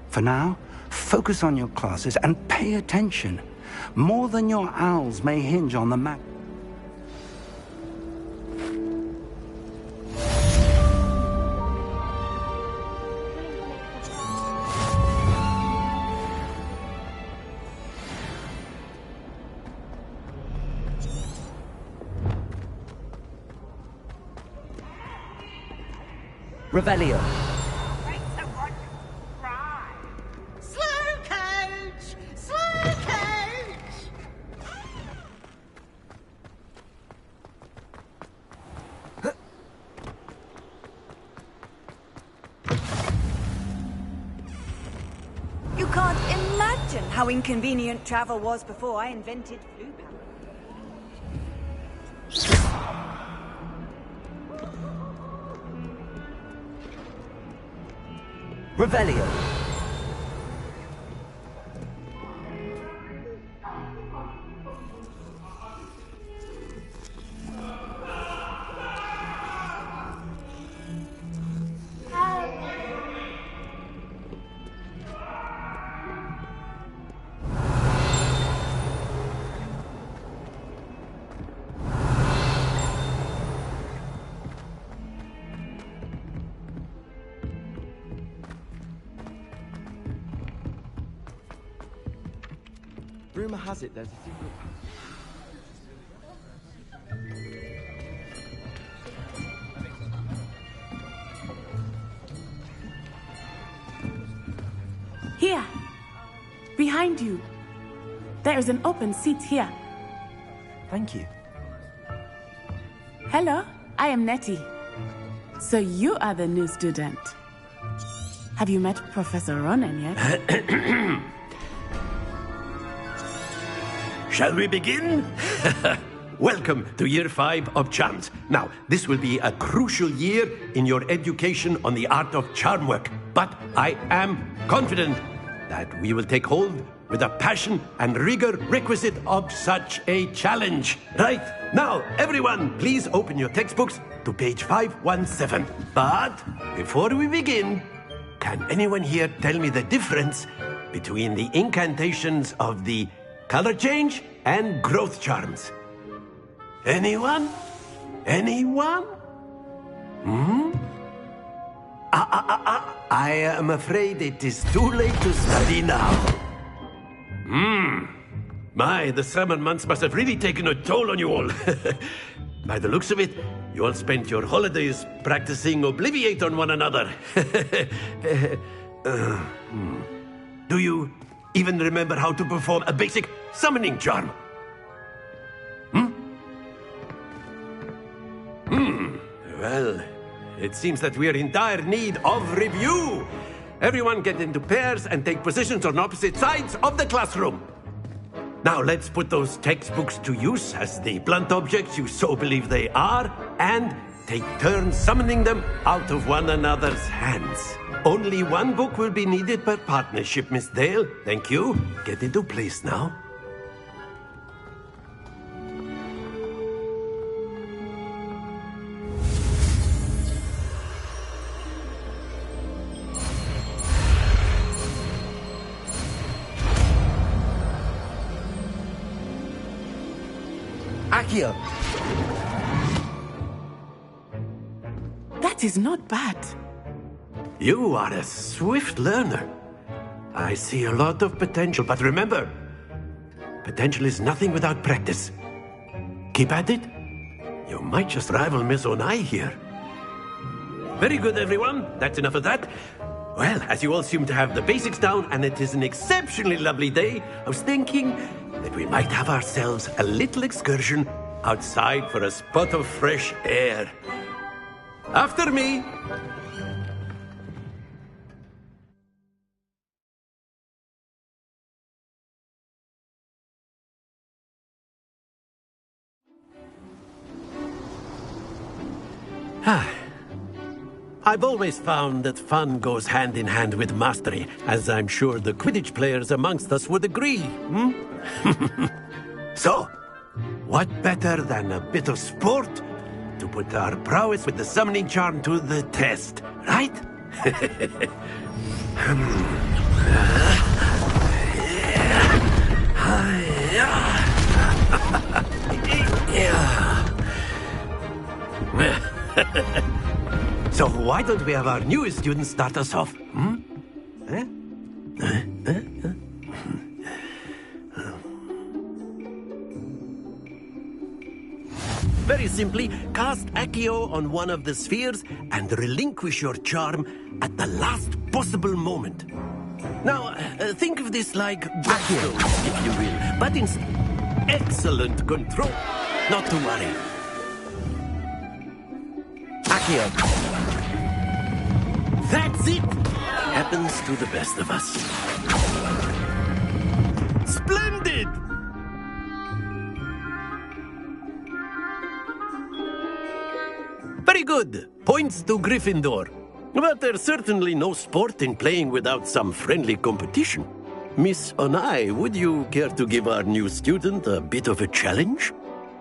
F: For now, focus on your classes and pay attention. More than your owls may hinge on the map.
C: Revelio.
K: Slow coach! Slow coach!
Q: You can't imagine how inconvenient travel was before I invented flu power.
C: Revelio.
M: Rumor has it there's a secret...
O: Here. Behind you. There is an open seat here.
C: Thank you.
O: Hello, I am Nettie. So you are the new student. Have you met Professor Ronan yet?
G: Shall we begin? Welcome to Year 5 of Charms. Now, this will be a crucial year in your education on the art of charm work. But I am confident that we will take hold with the passion and rigor requisite of such a challenge. Right, now, everyone, please open your textbooks to page 517. But before we begin, can anyone here tell me the difference between the incantations of the color change and growth charms? Anyone? Anyone? I am afraid it is too late to study now. My, the summer months must have really taken a toll on you all. By the looks of it, you all spent your holidays practicing Obliviate on one another. Do you even remember how to perform a basic summoning charm? Well, it seems that we are in dire need of review. Everyone get into pairs and take positions on opposite sides of the classroom. Now let's put those textbooks to use as the blunt objects you so believe they are, and take turns summoning them out of one another's hands. Only one book will be needed per partnership, Miss Dale. Thank you. Get into place now.
A: Accio!
O: That is not bad.
G: You are a swift learner. I see a lot of potential, but remember, potential is nothing without practice. Keep at it. You might just rival Miss Onai here. Very good, everyone. That's enough of that. Well, as you all seem to have the basics down, and it is an exceptionally lovely day, I was thinking that we might have ourselves a little excursion outside for a spot of fresh air. After me! I've always found that fun goes hand in hand with mastery, as I'm sure the Quidditch players amongst us would agree. So, what better than a bit of sport to put our prowess with the summoning charm to the test, right? So why don't we have our newest student start us off? Very simply, cast Accio on one of the spheres and relinquish your charm at the last possible moment. Now, think of this like Accio, if you will, but in excellent control. Not to worry. Accio. That's it! Happens to the best of us. Splendid! Very good. Points to Gryffindor. But there's certainly no sport in playing without some friendly competition. Miss Onai, would you care to give our new student a bit of a challenge?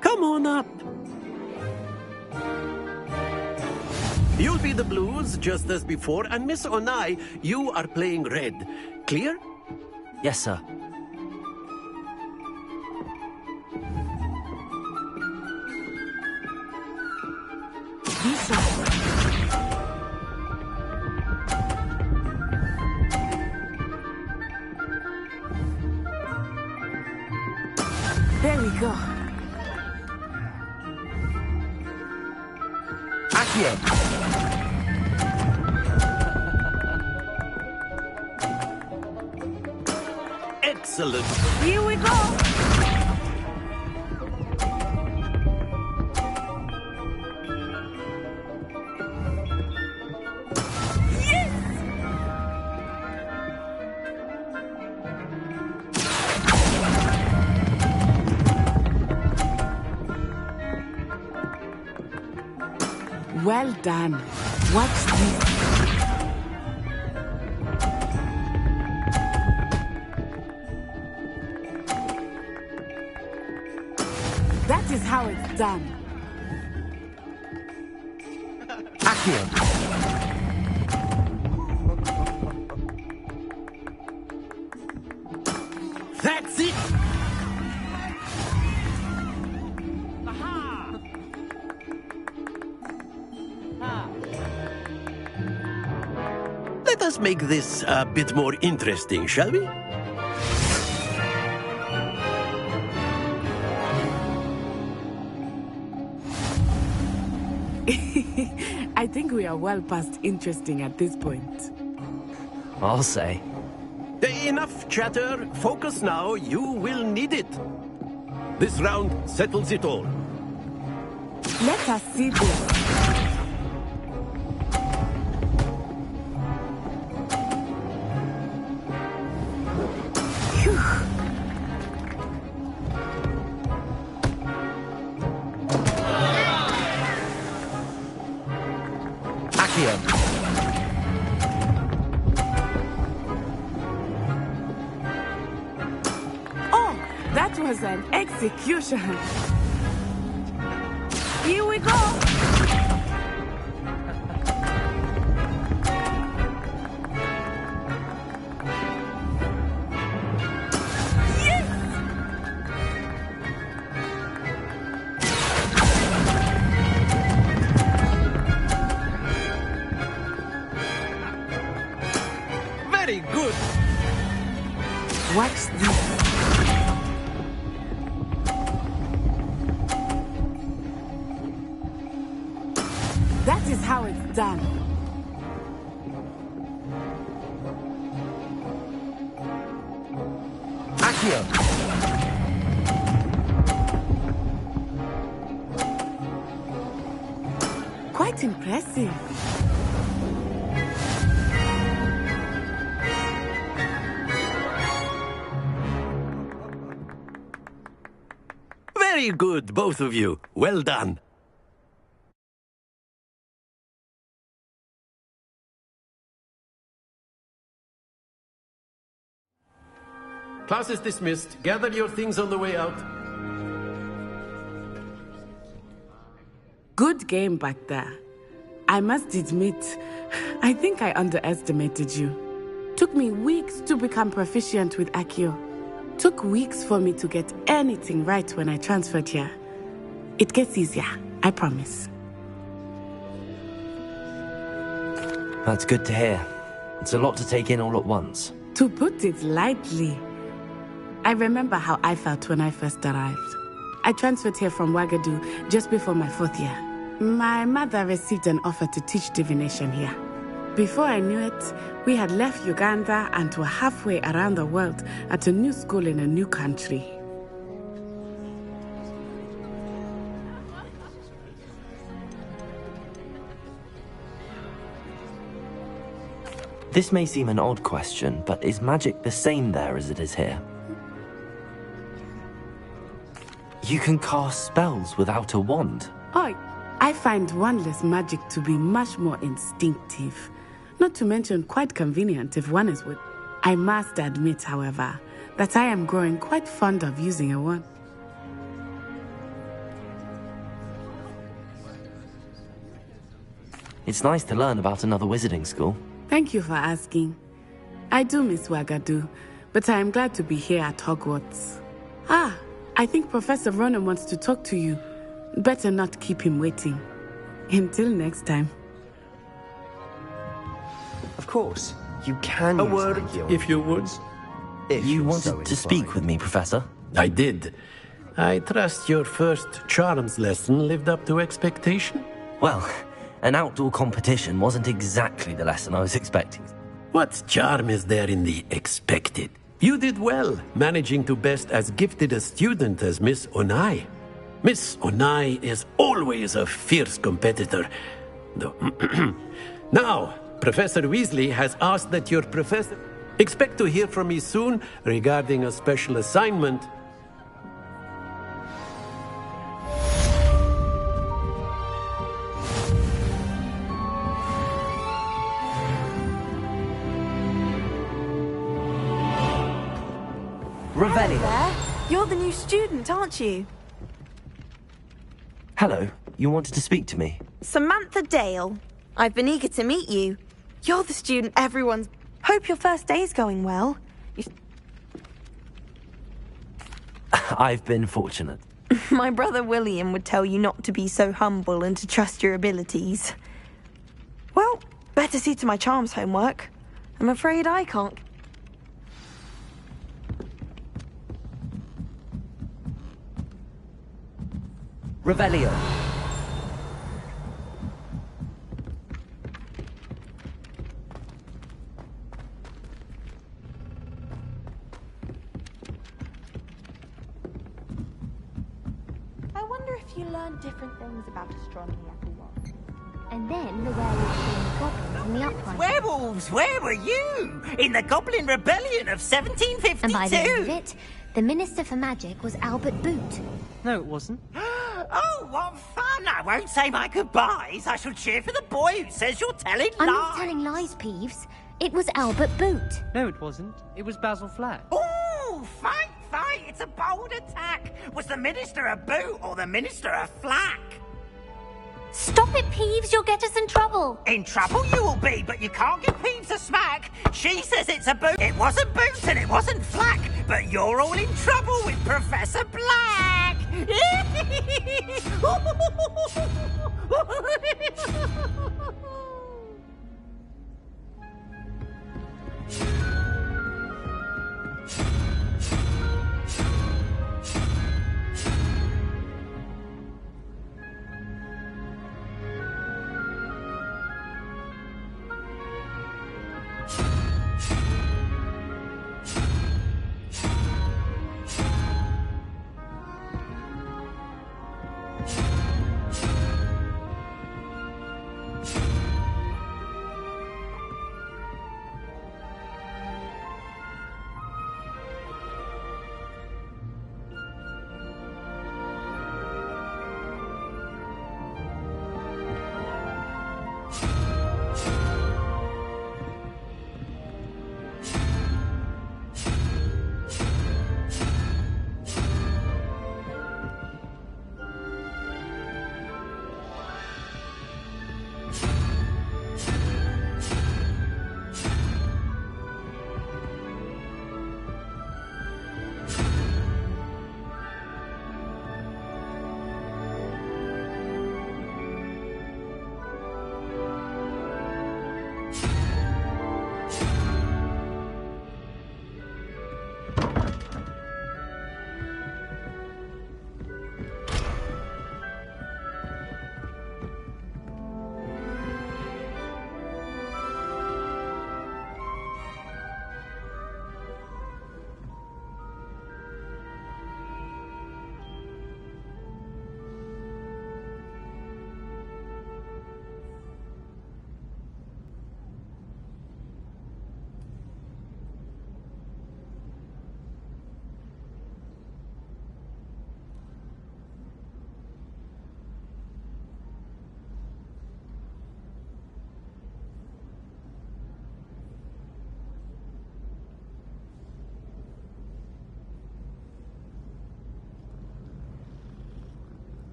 G: Come on up. You'll be the blues, just as before, and Miss Onai, you are playing red. Clear?
C: Yes, sir.
O: There we go.
A: Accio!
G: Excellent.
Q: Here we go.
O: Well done. Watch this. That is how it's done.
A: Accio!
G: That's it! Let us make this a bit more interesting, shall we?
O: I think we are well past interesting at this point.
C: I'll say.
G: Enough chatter. Focus now. You will need it. This round settles it all.
O: Let us see this.
C: Accio.
O: Oh, that was an execution. Here we go.
G: Very good.
O: Watch this. That is how it's done.
C: Accio.
O: Quite impressive.
G: Very good, both of you. Well done. Class is dismissed. Gather your things on the way out.
O: Good game back there. I must admit, I think I underestimated you. Took me weeks to become proficient with Accio. Took weeks for me to get anything right when I transferred here. It gets easier, I promise.
C: That's good to hear. It's a lot to take in all at once.
O: To put it lightly, I remember how I felt when I first arrived. I transferred here from Ouagadougou just before my 4th year. My mother received an offer to teach divination here. Before I knew it, we had left Uganda and were halfway around the world at a new school in a new country.
C: This may seem an odd question, but is magic the same there as it is here? You can cast spells without a wand.
O: Oh, I find wandless magic to be much more instinctive. Not to mention quite convenient if one is with. I must admit, however, that I am growing quite fond of using a wand.
C: It's nice to learn about another wizarding school.
O: Thank you for asking. I do miss Ouagadougou, but I am glad to be here at Hogwarts. Ah, I think Professor Ronan wants to talk to you. Better not keep him waiting. Until next time.
R: Of course, you can
G: A
R: use
G: word,
R: Accio
G: if you would.
R: if
C: You
R: you're
C: wanted
R: so
C: to speak
R: inclined.
C: with me, Professor?
G: I did. I trust your first charms lesson lived up to expectation?
C: Well, an outdoor competition wasn't exactly the lesson I was expecting.
G: What charm is there in the expected? You did well, managing to best as gifted a student as Miss Onai. Miss Onai is always a fierce competitor. Though now, Professor Weasley has asked that your professor... Expect to hear from me soon regarding a special assignment.
C: Revelio.
Q: There. You're the new student, aren't you?
C: Hello, you wanted to speak to me?
Q: Samantha Dale. I've been eager to meet you. You're the student everyone's... Hope your first day's going well.
C: I've been fortunate.
Q: My brother William would tell you not to be so humble and to trust your abilities. Well, better see to my charms homework. I'm afraid I can't...
C: Revelio.
S: I wonder if you learned different things about astronomy at Hogwarts. And then the werewolves and the goblins in the uprising.
J: Werewolves, where were you? In the Goblin Rebellion of 1752?
L: And by the end of it, the Minister for Magic was Albert Boot.
R: No, it wasn't.
J: Oh, what fun! I won't say my goodbyes. I shall cheer for the boy who says you're telling lies.
S: I'm not telling lies, Peeves. It was Albert Boot.
M: No, it wasn't. It was Basil Flack.
J: Oh, fight, fight! It's a bold attack. Was the Minister a boot or the Minister a flack?
L: Stop it, Peeves. You'll get us in trouble.
J: In trouble you will be, but you can't give Peeves a smack. She says it's a boot. It wasn't boot and it wasn't flack, but you're all in trouble with Professor Black.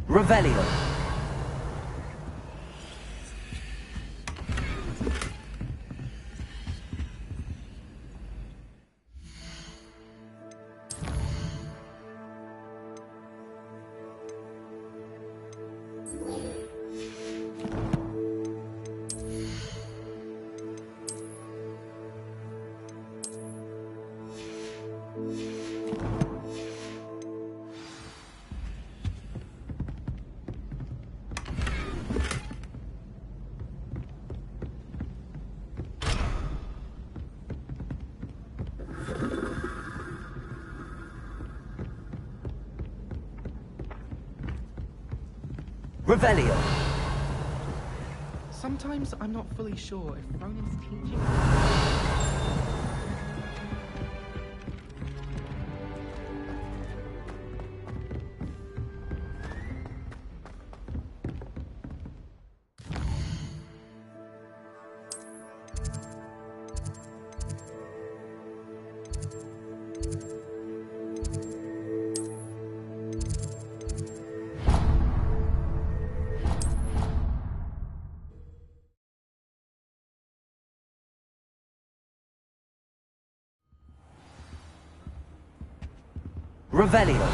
C: Revelio. Revelio.
M: Sometimes I'm not fully sure if Ronin's teaching.
C: Revelio.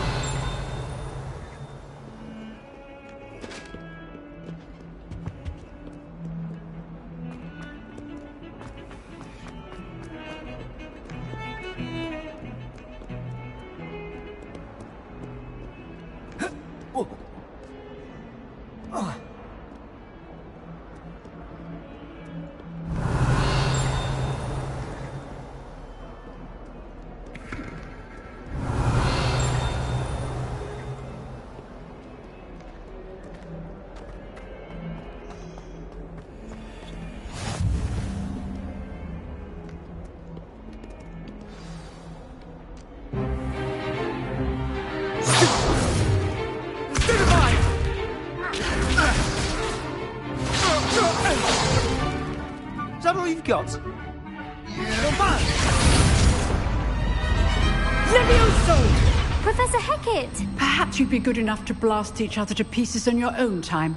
M: Is that all you've got?
T: Levioso!
L: Professor Hecat!
T: Perhaps you'd be good enough to blast each other to pieces on your own time.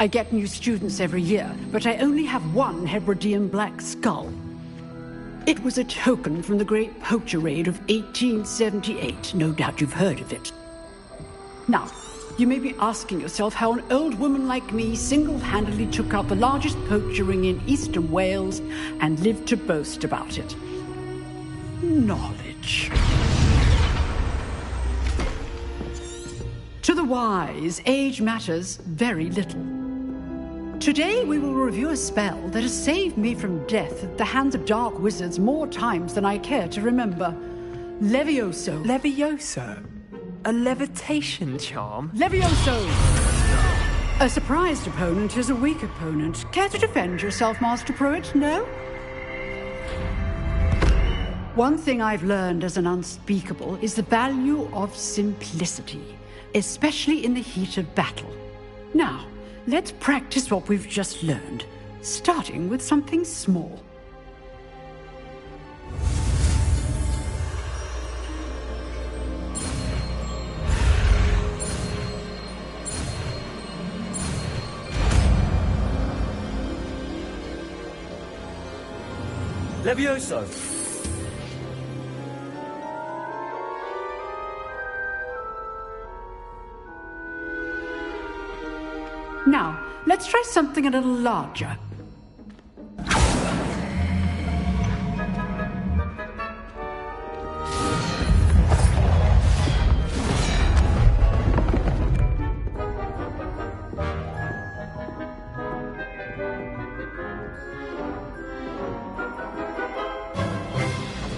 T: I get new students every year, but I only have one Hebridean black skull. It was a token from the Great Poacher Raid of 1878. No doubt you've heard of it. Now, you may be asking yourself how an old woman like me single-handedly took out the largest poacher ring in eastern Wales and lived to boast about it. Knowledge. To the wise, age matters very little. Today we will review a spell that has saved me from death at the hands of dark wizards more times than I care to remember. Levioso.
M: Levioso? A levitation charm?
T: Levioso! A surprised opponent is a weak opponent. Care to defend yourself, Master Pruitt? No? One thing I've learned as an unspeakable is the value of simplicity, especially in the heat of battle. Now, let's practice what we've just learned, starting with something small.
C: Levioso!
T: Now, let's try something a little larger.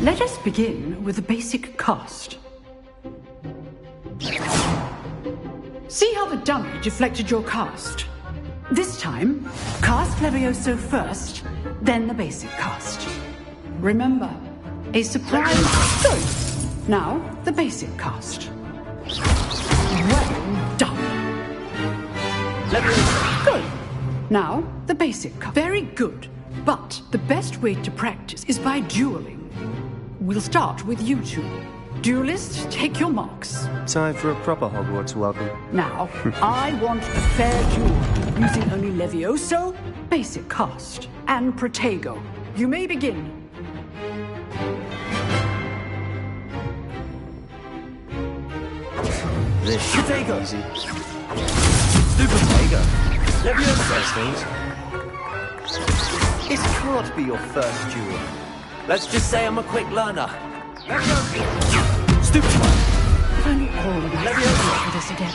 T: Let us begin with the basic cast. See how the dummy deflected your cast? This time, cast Levioso first, then the basic cast. Remember, a surprise... Good. Now, the basic cast. Well done. Levioso. Good. Now, the basic cast. Very good. But the best way to practice is by dueling. We'll start with you two. Duelists, take your marks.
R: Time for a proper Hogwarts welcome.
T: Now, I want a fair duel, using only Levioso, basic cast, and Protego. You may begin.
R: This should be easy. Stupid Protego. Levioso things. It can't be your first duel.
C: Let's just say I'm a quick learner.
R: Levioso. Stupid one.
T: If only all would like to for this again.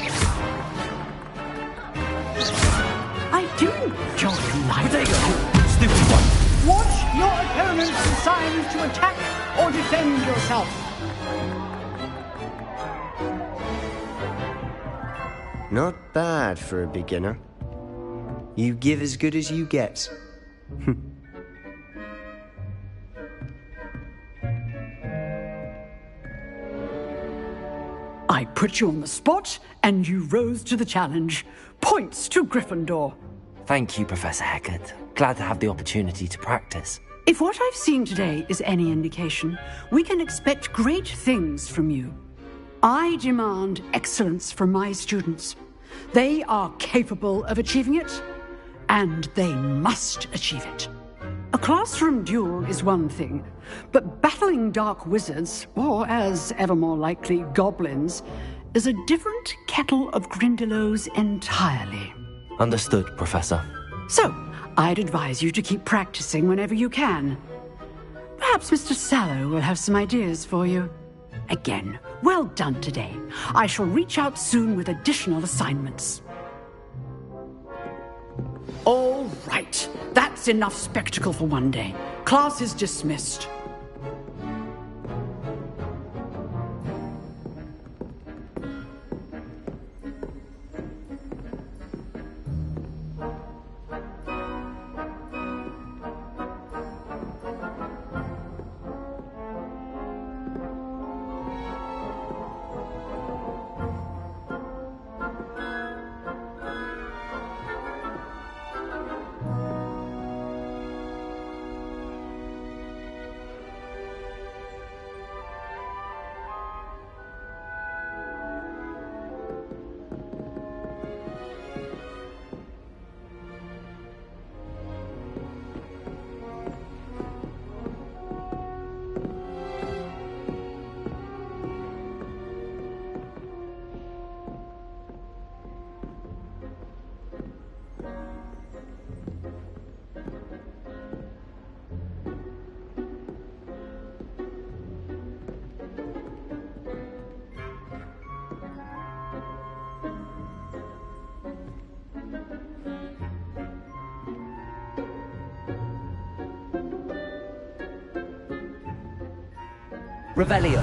T: I do enjoy life.
R: Protego. Stupid one.
T: Watch your opponent's signs to attack or defend yourself.
R: Not bad for a beginner. You give as good as you get.
T: I put you on the spot, and you rose to the challenge. Points to Gryffindor.
C: Thank you, Professor Hecat. Glad to have the opportunity to practice.
T: If what I've seen today is any indication, we can expect great things from you. I demand excellence from my students. They are capable of achieving it, and they must achieve it. A classroom duel is one thing, but battling dark wizards, or as ever more likely, goblins, is a different kettle of Grindylows entirely.
C: Understood, Professor.
T: So, I'd advise you to keep practicing whenever you can. Perhaps Mr. Sallow will have some ideas for you. Again, well done today. I shall reach out soon with additional assignments. All right, that's enough spectacle for one day. Class is dismissed.
C: Revelio.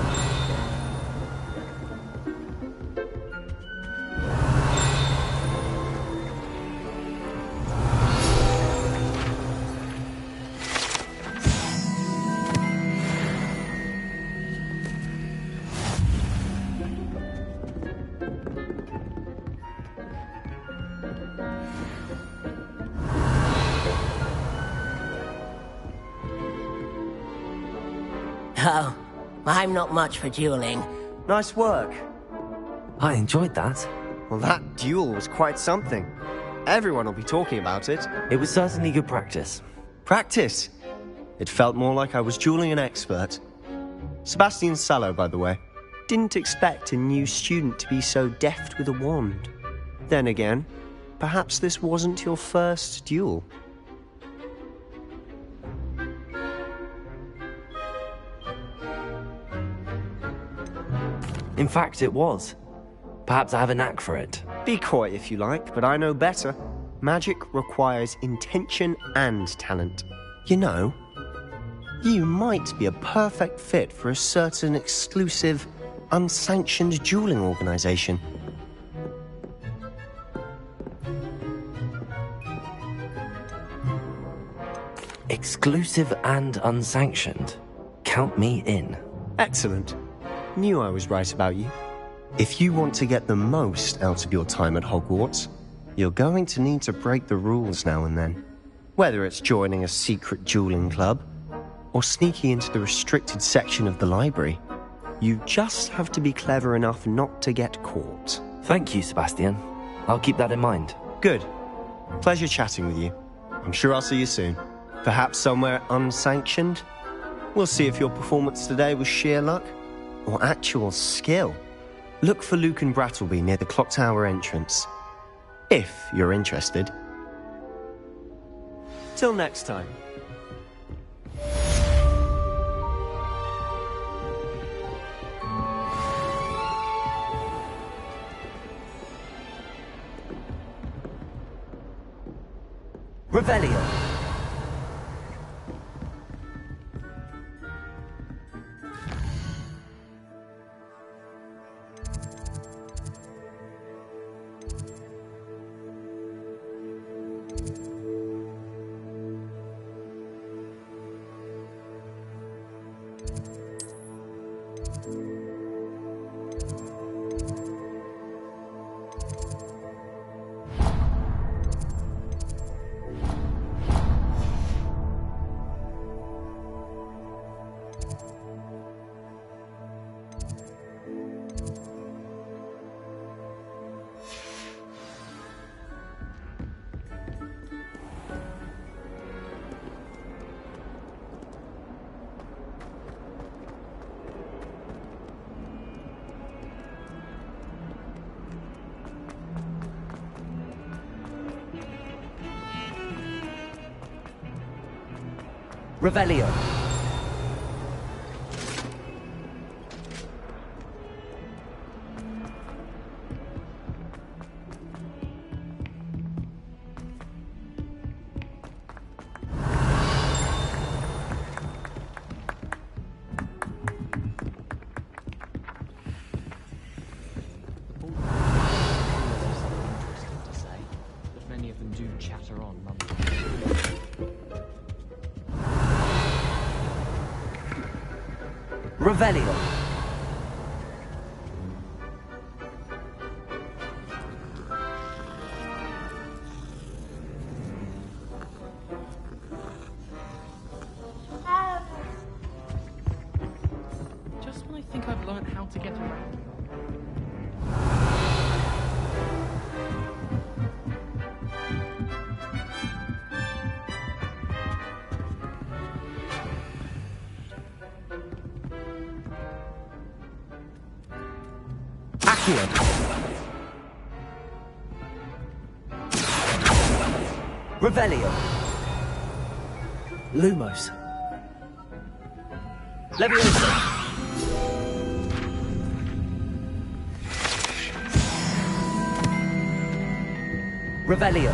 U: Oh, I'm not much for dueling.
R: Nice work.
C: I enjoyed that.
R: Well, that duel was quite something. Everyone will be talking about it.
C: It was certainly good practice.
R: Practice? It felt more like I was dueling an expert. Sebastian Sallow, by the way. Didn't expect a new student to be so deft with a wand. Then again, perhaps this wasn't your first duel.
C: In fact, it was. Perhaps I have a knack for it.
R: Be coy if you like, but I know better. Magic requires intention and talent. You know, you might be a perfect fit for a certain exclusive, unsanctioned dueling organization.
C: Exclusive and unsanctioned. Count me in.
R: Excellent. Knew I was right about you. If you want to get the most out of your time at Hogwarts, you're going to need to break the rules now and then. Whether it's joining a secret dueling club, or sneaking into the restricted section of the library, you just have to be clever enough not to get caught.
C: Thank you, Sebastian. I'll keep that in mind.
R: Good. Pleasure chatting with you. I'm sure I'll see you soon. Perhaps somewhere unsanctioned? We'll see if your performance today was sheer luck or actual skill. Look for Luke and Brattleby near the clock tower entrance, if you're interested. Till next time.
C: Revelio. Revelio.
M: Many of them do chatter on
C: Revelio.
M: Just when I think I've learned how to get around.
C: Revelio. Lumos. Leviosa. Revelio.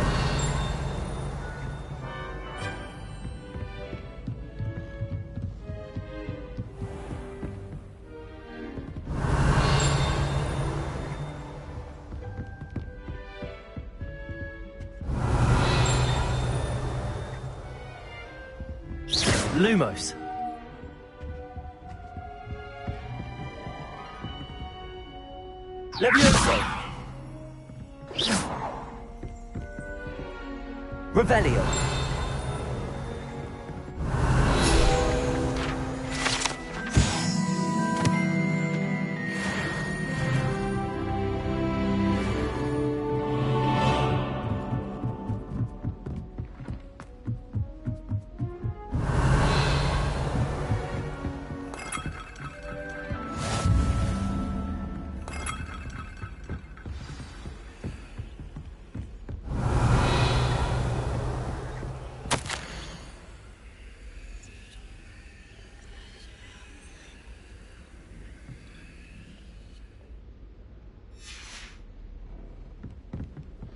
C: Lumos. Levioso. Revelio.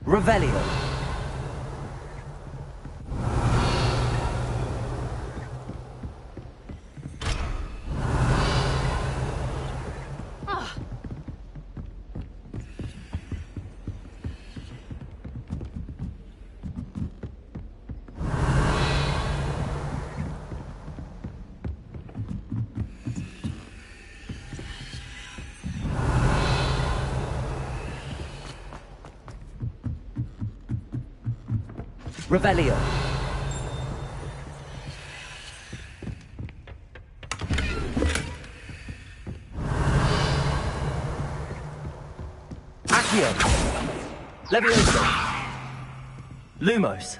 C: Revelio. Revelio. Accio. Levioso. Lumos.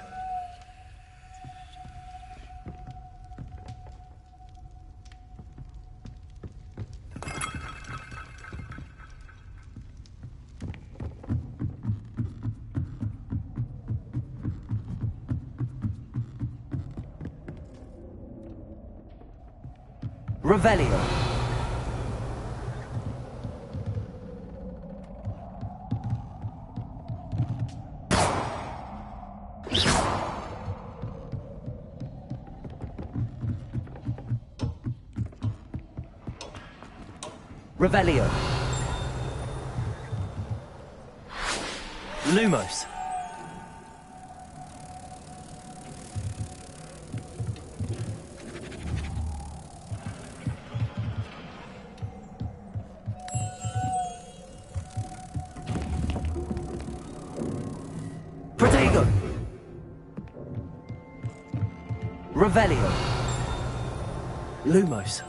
C: Revelio. Revelio. Lumos. Protego. Revelio. Lumos.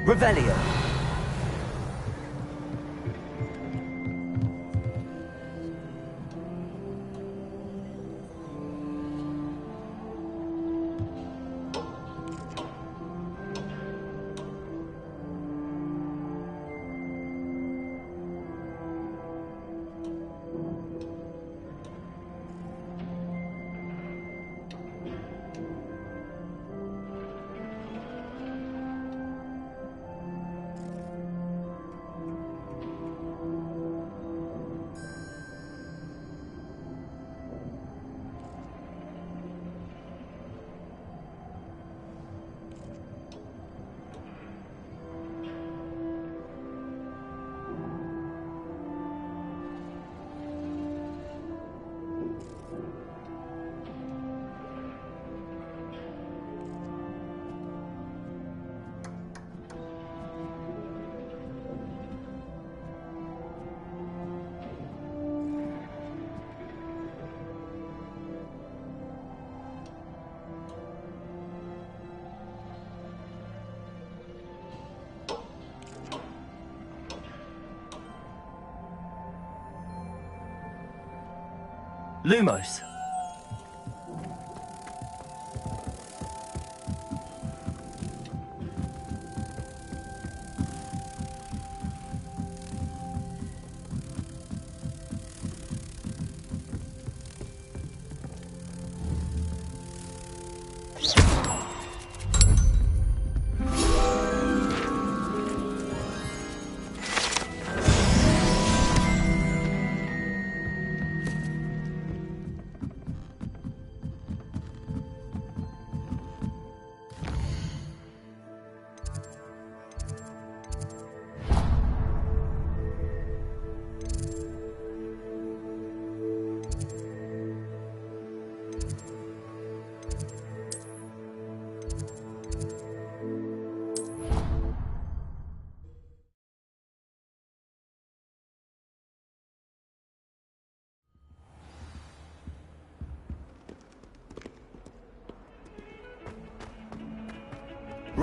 C: Revelio. Lumos.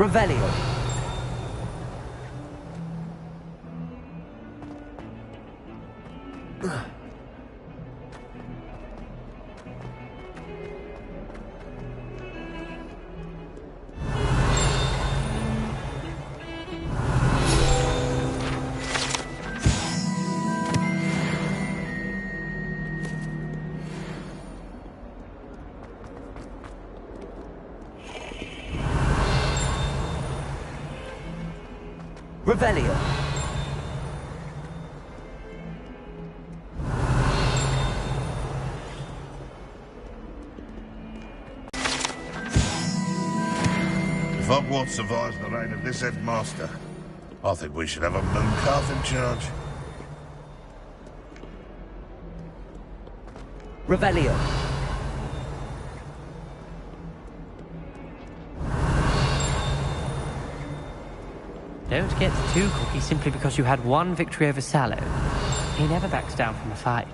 C: Revelio. Revelio.
B: If Hogwarts survives the reign of this headmaster, I think we should have a Mooncalf in charge.
C: Revelio.
V: Don't get too cocky simply because you had one victory over Sallow. He never backs down from a fight.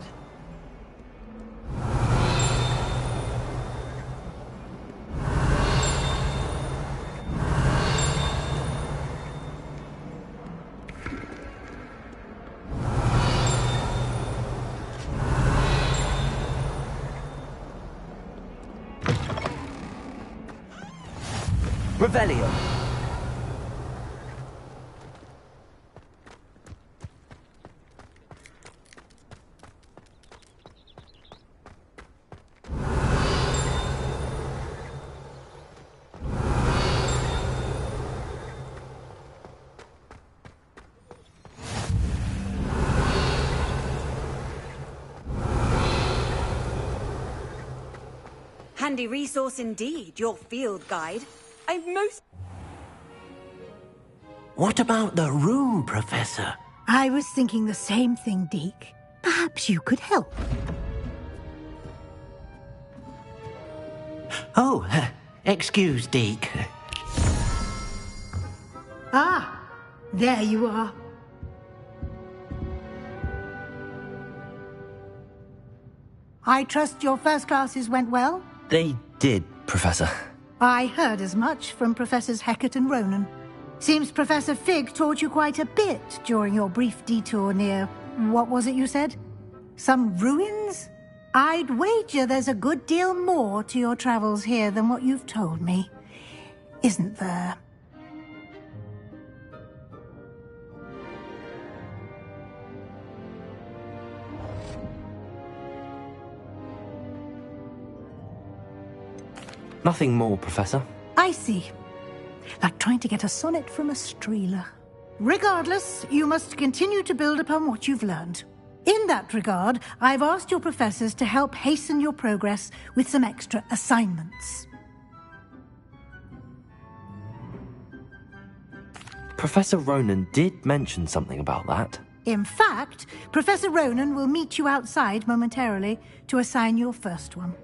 C: Revelio.
W: Handy resource indeed, your field guide. I'm most...
J: What about the room, Professor?
I: I was thinking the same thing, Deke. Perhaps you could help.
J: Oh, excuse, Deke.
I: Ah, there you are. I trust your first classes went well?
C: They did, Professor.
I: I heard as much from Professors Hecat and Ronan. Seems Professor Fig taught you quite a bit during your brief detour near... what was it you said? Some ruins? I'd wager there's a good deal more to your travels here than what you've told me. Isn't there?
C: Nothing more, Professor.
I: I see. Like trying to get a sonnet from a streeler. Regardless, you must continue to build upon what you've learned. In that regard, I've asked your professors to help hasten your progress with some extra assignments.
C: Professor Ronan did mention something about that.
I: In fact, Professor Ronan will meet you outside momentarily to assign your first one.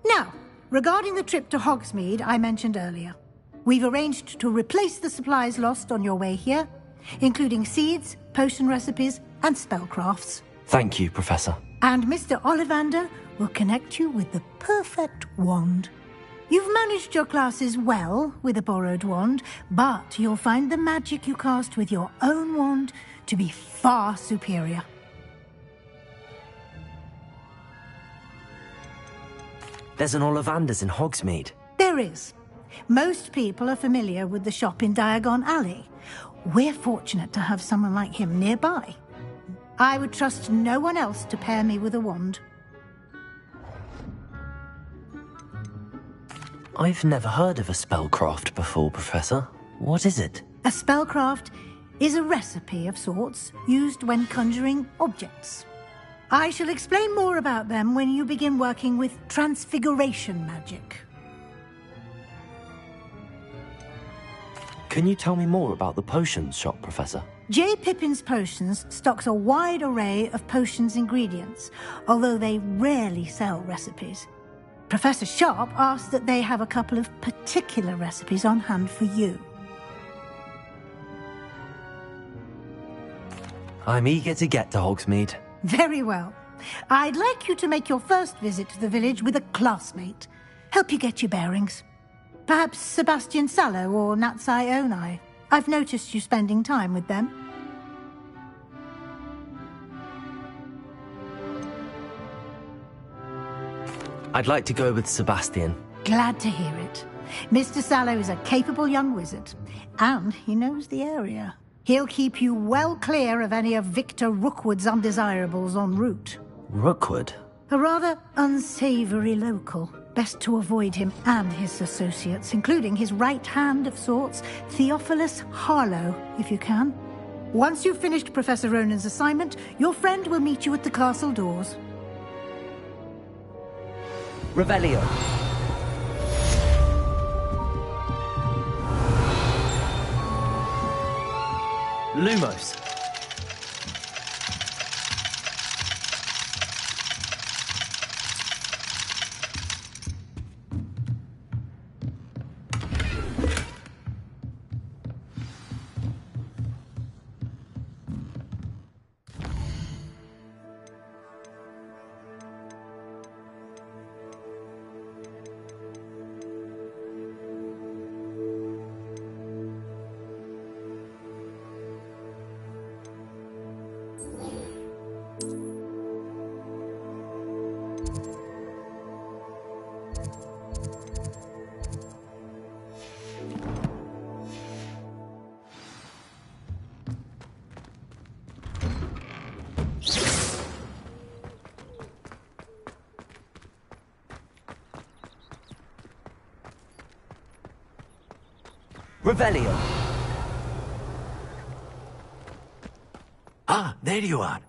I: Now, regarding the trip to Hogsmeade I mentioned earlier, we've arranged to replace the supplies lost on your way here, including seeds, potion recipes, and spellcrafts.
C: Thank you, Professor.
I: And Mr. Ollivander will connect you with the perfect wand. You've managed your classes well with a borrowed wand, but you'll find the magic you cast with your own wand to be far superior.
C: There's an Ollivander's in Hogsmeade.
I: There is. Most people are familiar with the shop in Diagon Alley. We're fortunate to have someone like him nearby. I would trust no one else to pair me with a wand.
C: I've never heard of a spellcraft before, Professor. What is it?
I: A spellcraft is a recipe of sorts used when conjuring objects. I shall explain more about them when you begin working with transfiguration magic.
C: Can you tell me more about the potions shop, Professor?
I: J. Pippin's Potions stocks a wide array of potions ingredients, although they rarely sell recipes. Professor Sharp asked that they have a couple of particular recipes on hand for you.
C: I'm eager to get to Hogsmeade.
I: Very well. I'd like you to make your first visit to the village with a classmate. Help you get your bearings. Perhaps Sebastian Sallow or Natsai Onai. I've noticed you spending time with them.
C: I'd like to go with Sebastian.
I: Glad to hear it. Mr. Sallow is a capable young wizard, and he knows the area. He'll keep you well clear of any of Victor Rookwood's undesirables en route.
C: Rookwood?
I: A rather unsavory local. Best to avoid him and his associates, including his right hand of sorts, Theophilus Harlow, if you can. Once you've finished Professor Ronan's assignment, your friend will meet you at the castle doors.
C: Revelio. Lumos. Revelio.
G: Ah, there you are.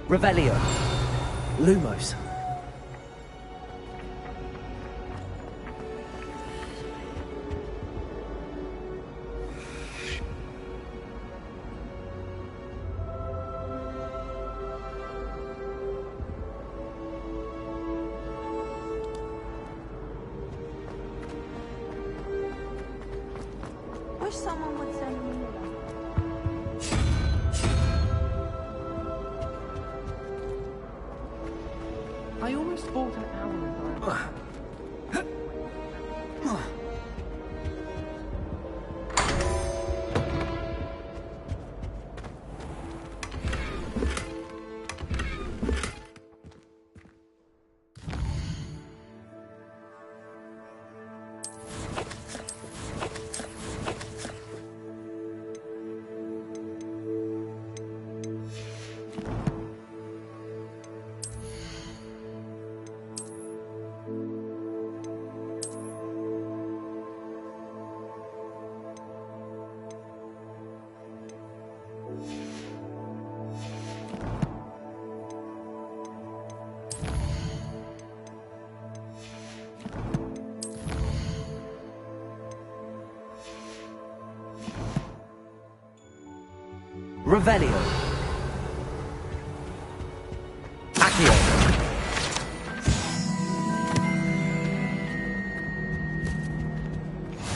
C: Revelio. Lumos.
Q: Wish someone would send me one.
M: I almost bought an owl.
C: Revelio. Accio.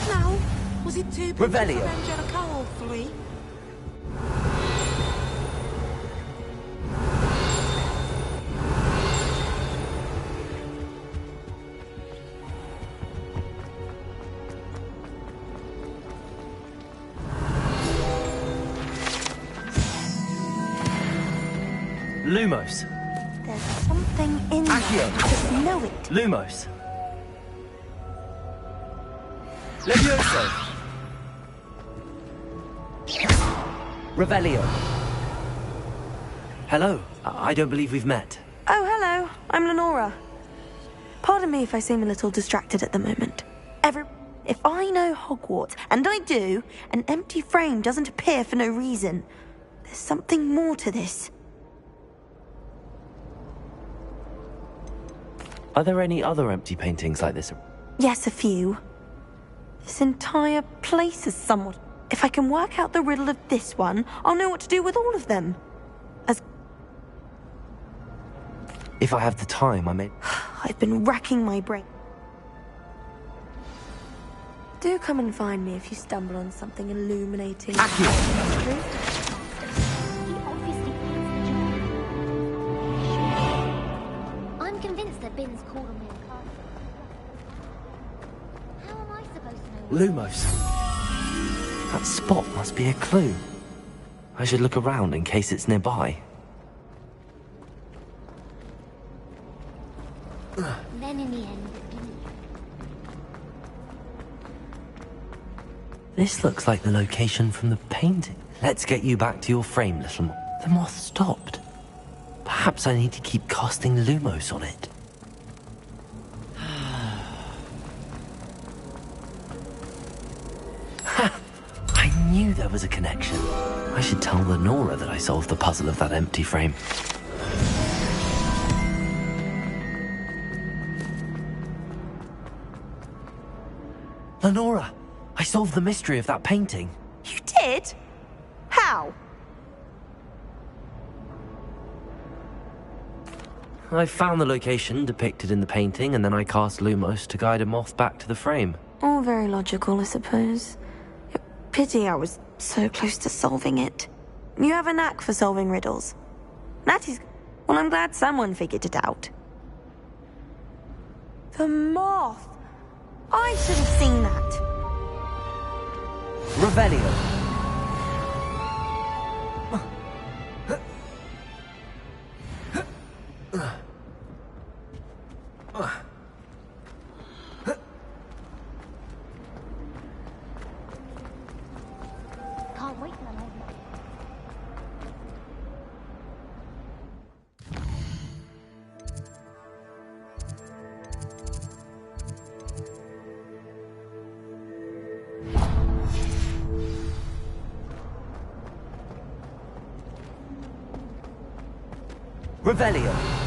K: Now, was it too big
C: Revelio.
K: for Angelica all three?
C: Lumos.
Q: There's something in there.
C: Accio.
Q: I just know it.
C: Lumos. Levioso. Revelio. Hello. I don't believe we've met.
Q: Oh, hello. I'm Lenora. Pardon me if I seem a little distracted at the moment. If I know Hogwarts, and I do, an empty frame doesn't appear for no reason. There's something more to this.
C: Are there any other empty paintings like this?
Q: Yes, a few. This entire place is somewhat... If I can work out the riddle of this one, I'll know what to do with all of them.
C: If I have the time, I may...
Q: I've been racking my brain. Do come and find me if you stumble on something illuminating.
L: He obviously thinks the job. I'm convinced that Bin's called on me in class. How am I supposed to know?
C: Lumos. That spot must be a clue. I should look around in case it's nearby.
L: Then in the end,
C: This looks like the location from the painting. Let's get you back to your frame, little moth. The moth stopped. Perhaps I need to keep casting Lumos on it. Ha! I knew there was a connection. I should tell Lenora that I solved the puzzle of that empty frame. Lenora! I solved the mystery of that painting.
Q: You did? How?
C: I found the location depicted in the painting, and then I cast Lumos to guide a moth back to the frame.
Q: All very logical, I suppose. Pity I was so close to solving it. You have a knack for solving riddles. That is... Well, I'm glad someone figured it out. The moth! I should have seen that.
C: Revelio.
L: can't wait till I'm over.
C: Revelio.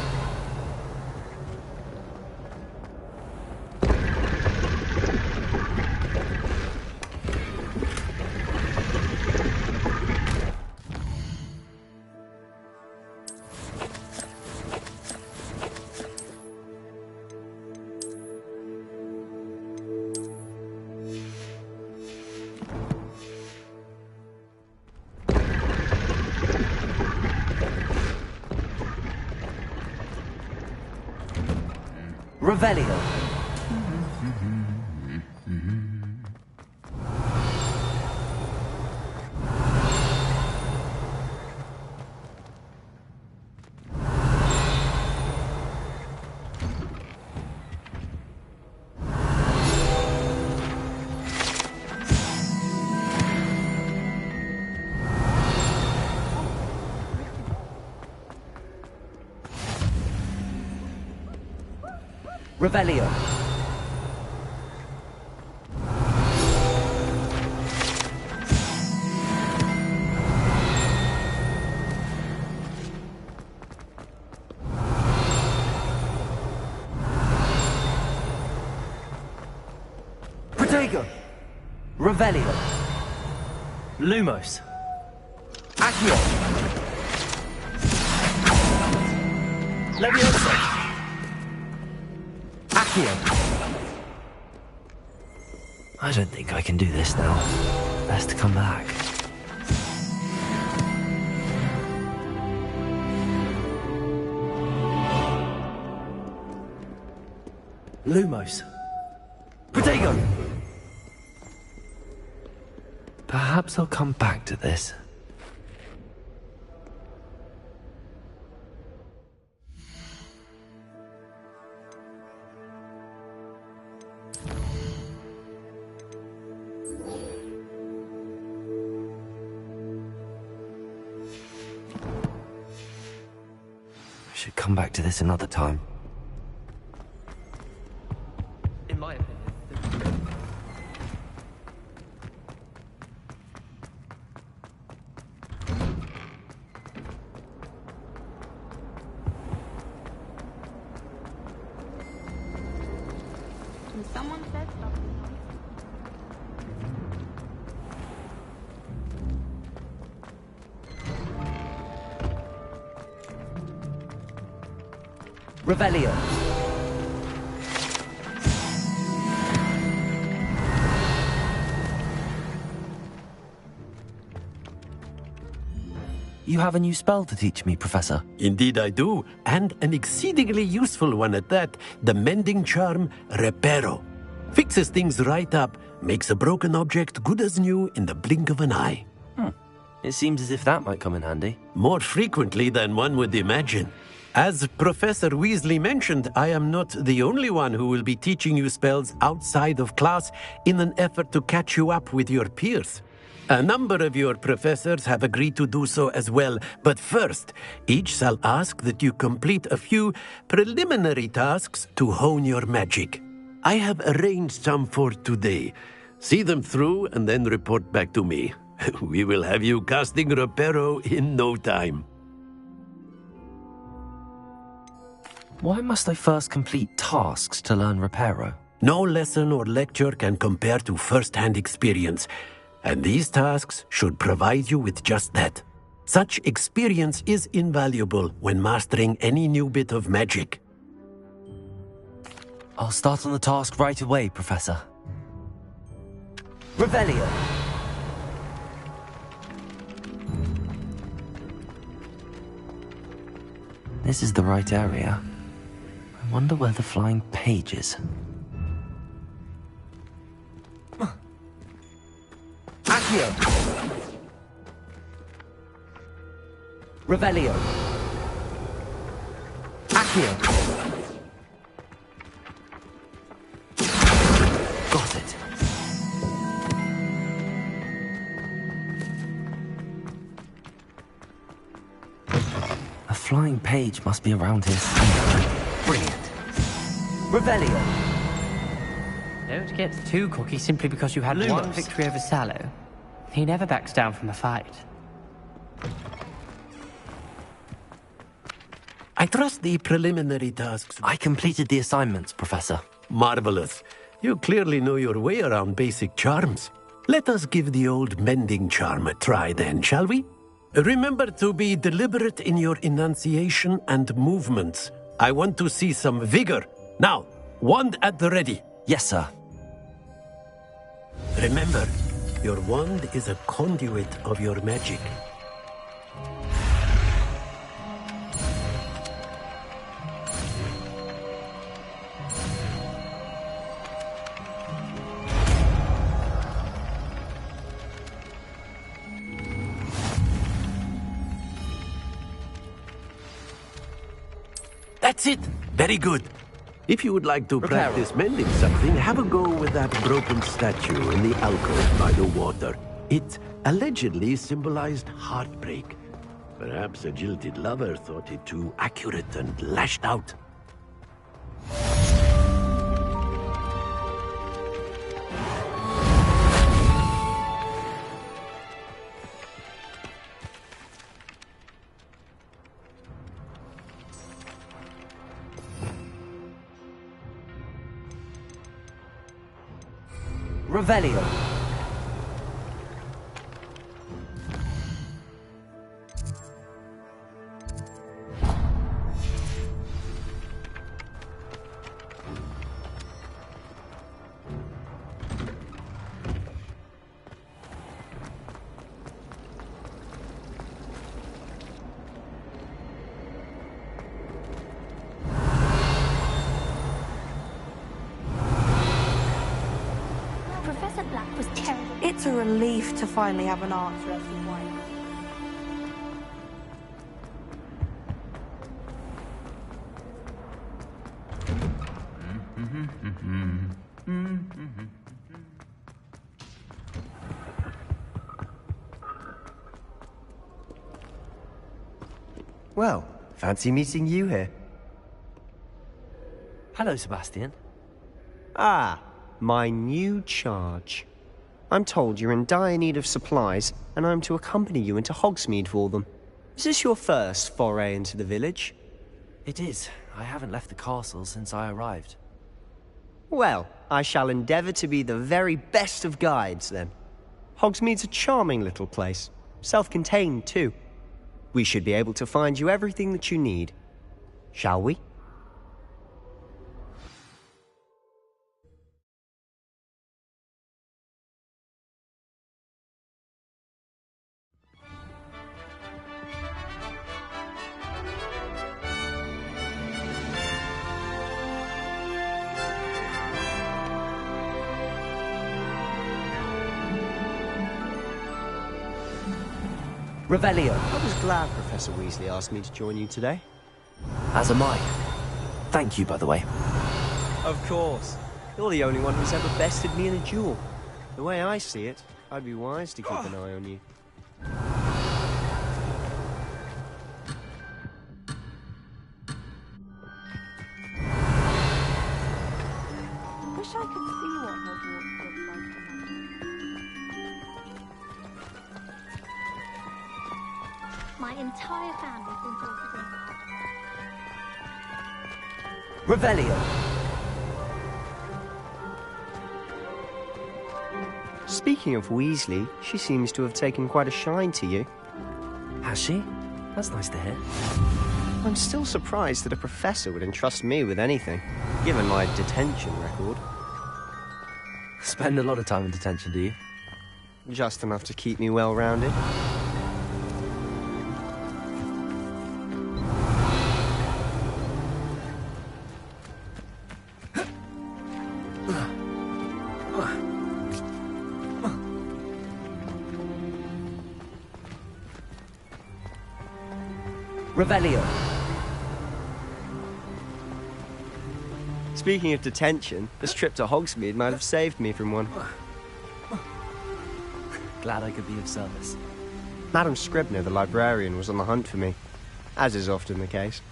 C: Revelio. Revelio. Protego. Revelio. Lumos. Accio. Accio! Leviosa! Accio! I don't think I can do this now. Best to come back. Lumos. Protego! Perhaps I'll come back to this. I should come back to this another time.
N: In my opinion.
S: Someone said something.
C: Revelio. You have a new spell to teach me, Professor.
G: Indeed I do, and an exceedingly useful one at that. The mending charm, Reparo. Fixes things right up, makes a broken object good as new in the blink of an eye.
C: It seems as if that might come in handy.
G: More frequently than one would imagine. As Professor Weasley mentioned, I am not the only one who will be teaching you spells outside of class in an effort to catch you up with your peers. A number of your professors have agreed to do so as well, but first, each shall ask that you complete a few preliminary tasks to hone your magic. I have arranged some for today. See them through and then report back to me. We will have you casting Reparo in no time.
C: Why must I first complete tasks to learn Reparo?
G: No lesson or lecture can compare to first-hand experience, and these tasks should provide you with just that. Such experience is invaluable when mastering any new bit of magic.
C: I'll start on the task right away, Professor. Revelio. This is the right area. I wonder where the flying page is. Accio! Revelio! Accio! Got it. A flying page must be around here somewhere. Brilliant. Revelio!
V: Don't get too cocky simply because you had one victory over Sallow. He never backs down from a fight.
G: I trust the preliminary tasks.
C: I completed the assignments, Professor.
G: Marvelous. You clearly know your way around basic charms. Let us give the old mending charm a try then, shall we? Remember to be deliberate in your enunciation and movements. I want to see some vigor. Now, wand at the ready.
C: Yes, sir.
G: Remember, your wand is a conduit of your magic. That's it! Very good. If you would like to practice mending something, have a go with that broken statue in the alcove by the water. It allegedly symbolized heartbreak. Perhaps a jilted lover thought it too accurate and lashed out.
C: Revelio.
L: Professor Black was terrible.
Q: It's a relief to finally have an answer as to why.
R: Well, fancy meeting you here.
C: Hello, Sebastian.
R: Ah, my new charge. I'm told you're in dire need of supplies, and I'm to accompany you into Hogsmeade for them. Is this your first foray into the village?
C: It is. I haven't left the castle since I arrived.
R: Well, I shall endeavour to be the very best of guides, then. Hogsmeade's a charming little place. Self-contained, too. We should be able to find you everything that you need. Shall we?
C: Revelio.
R: I was glad Professor Weasley asked me to join you today.
C: As am I. Thank you, by the way.
R: Of course. You're the only one who's ever bested me in a duel. The way I see it, I'd be wise to keep an eye on you.
Q: Wish I could see what Hogwarts looks like tonight.
L: My entire family's been forced in.
C: Revelio.
R: Speaking of Weasley, she seems to have taken quite a shine to you.
C: Has she? That's nice to hear.
R: I'm still surprised that a professor would entrust me with anything, given my detention record.
C: Spend a lot of time in detention, do you?
R: Just enough to keep me well-rounded.
C: Revelio.
R: Speaking of detention, this trip to Hogsmeade might have saved me from one.
C: Glad I could be of service.
R: Madam Scribner, the librarian, was on the hunt for me, as is often the case.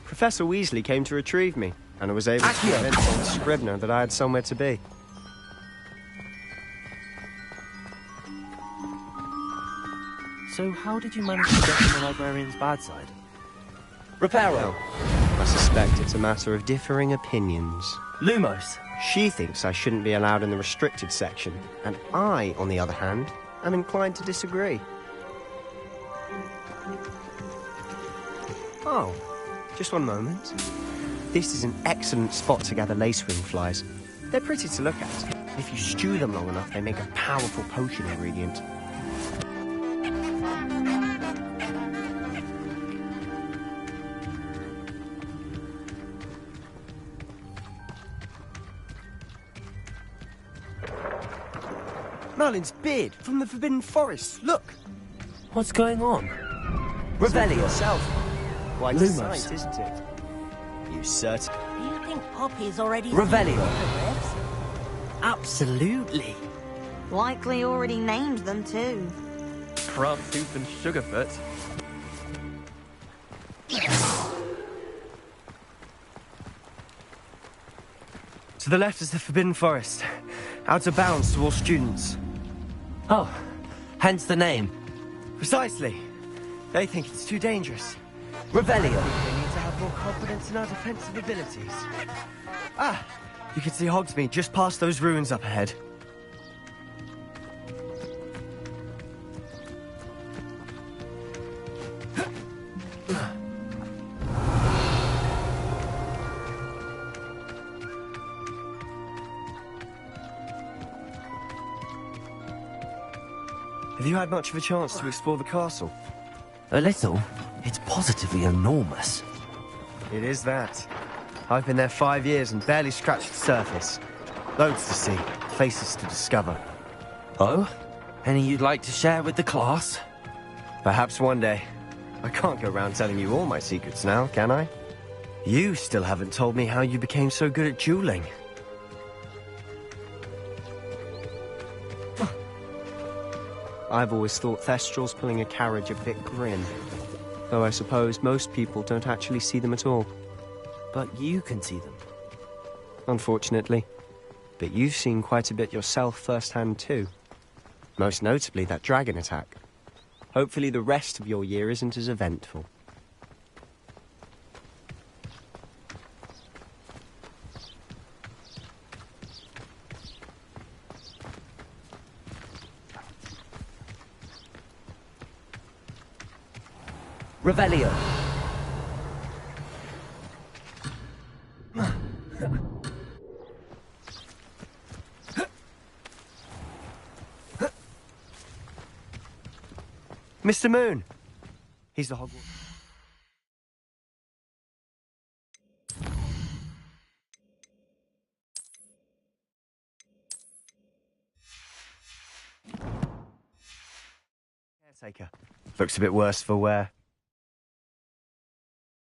R: Professor Weasley came to retrieve me, and I was able to convince old Scribner that I had somewhere to be.
C: So how did you manage to get on the librarian's bad side? Reparo.
R: I suspect it's a matter of differing opinions.
C: Lumos.
R: She thinks I shouldn't be allowed in the restricted section, and I, on the other hand, am inclined to disagree. Oh, just one moment. This is an excellent spot to gather lacewing flies. They're pretty to look at. If you stew them long enough, they make a powerful potion ingredient. Merlin's beard from the Forbidden Forest. Look!
C: What's going on? Revelio.
R: Yourself. Quite a
C: Lumos.
R: sight, isn't it? You certain?
U: Do you think Poppy's already
C: Revelio.
U: seen the
Q: Absolutely. Likely already named them too.
M: Crab Tooth and Sugarfoot.
R: To the left is the Forbidden Forest. Out of bounds to all students.
C: Oh, hence the name.
R: Precisely. They think it's too dangerous.
C: Revelio.
R: They need to have more confidence in our defensive abilities. Ah, you can see Hogsmeade just past those ruins up ahead. Have you had much of a chance to explore the castle?
C: A little. It's positively enormous.
R: It is that. I've been there 5 years and barely scratched the surface. Loads to see. faces to discover.
C: Oh? Any you'd like to share with the class?
R: Perhaps one day. I can't go around telling you all my secrets now, can I? You still haven't told me how you became so good at dueling. I've always thought Thestrals pulling a carriage a bit grim. Though I suppose most people don't actually see them at all.
C: But you can see them.
R: Unfortunately. But you've seen quite a bit yourself firsthand too. Most notably that dragon attack. Hopefully the rest of your year isn't as eventful.
C: Revelio.
R: Mr. Moon! He's the Hogwarts. Caretaker. Looks a bit worse for wear.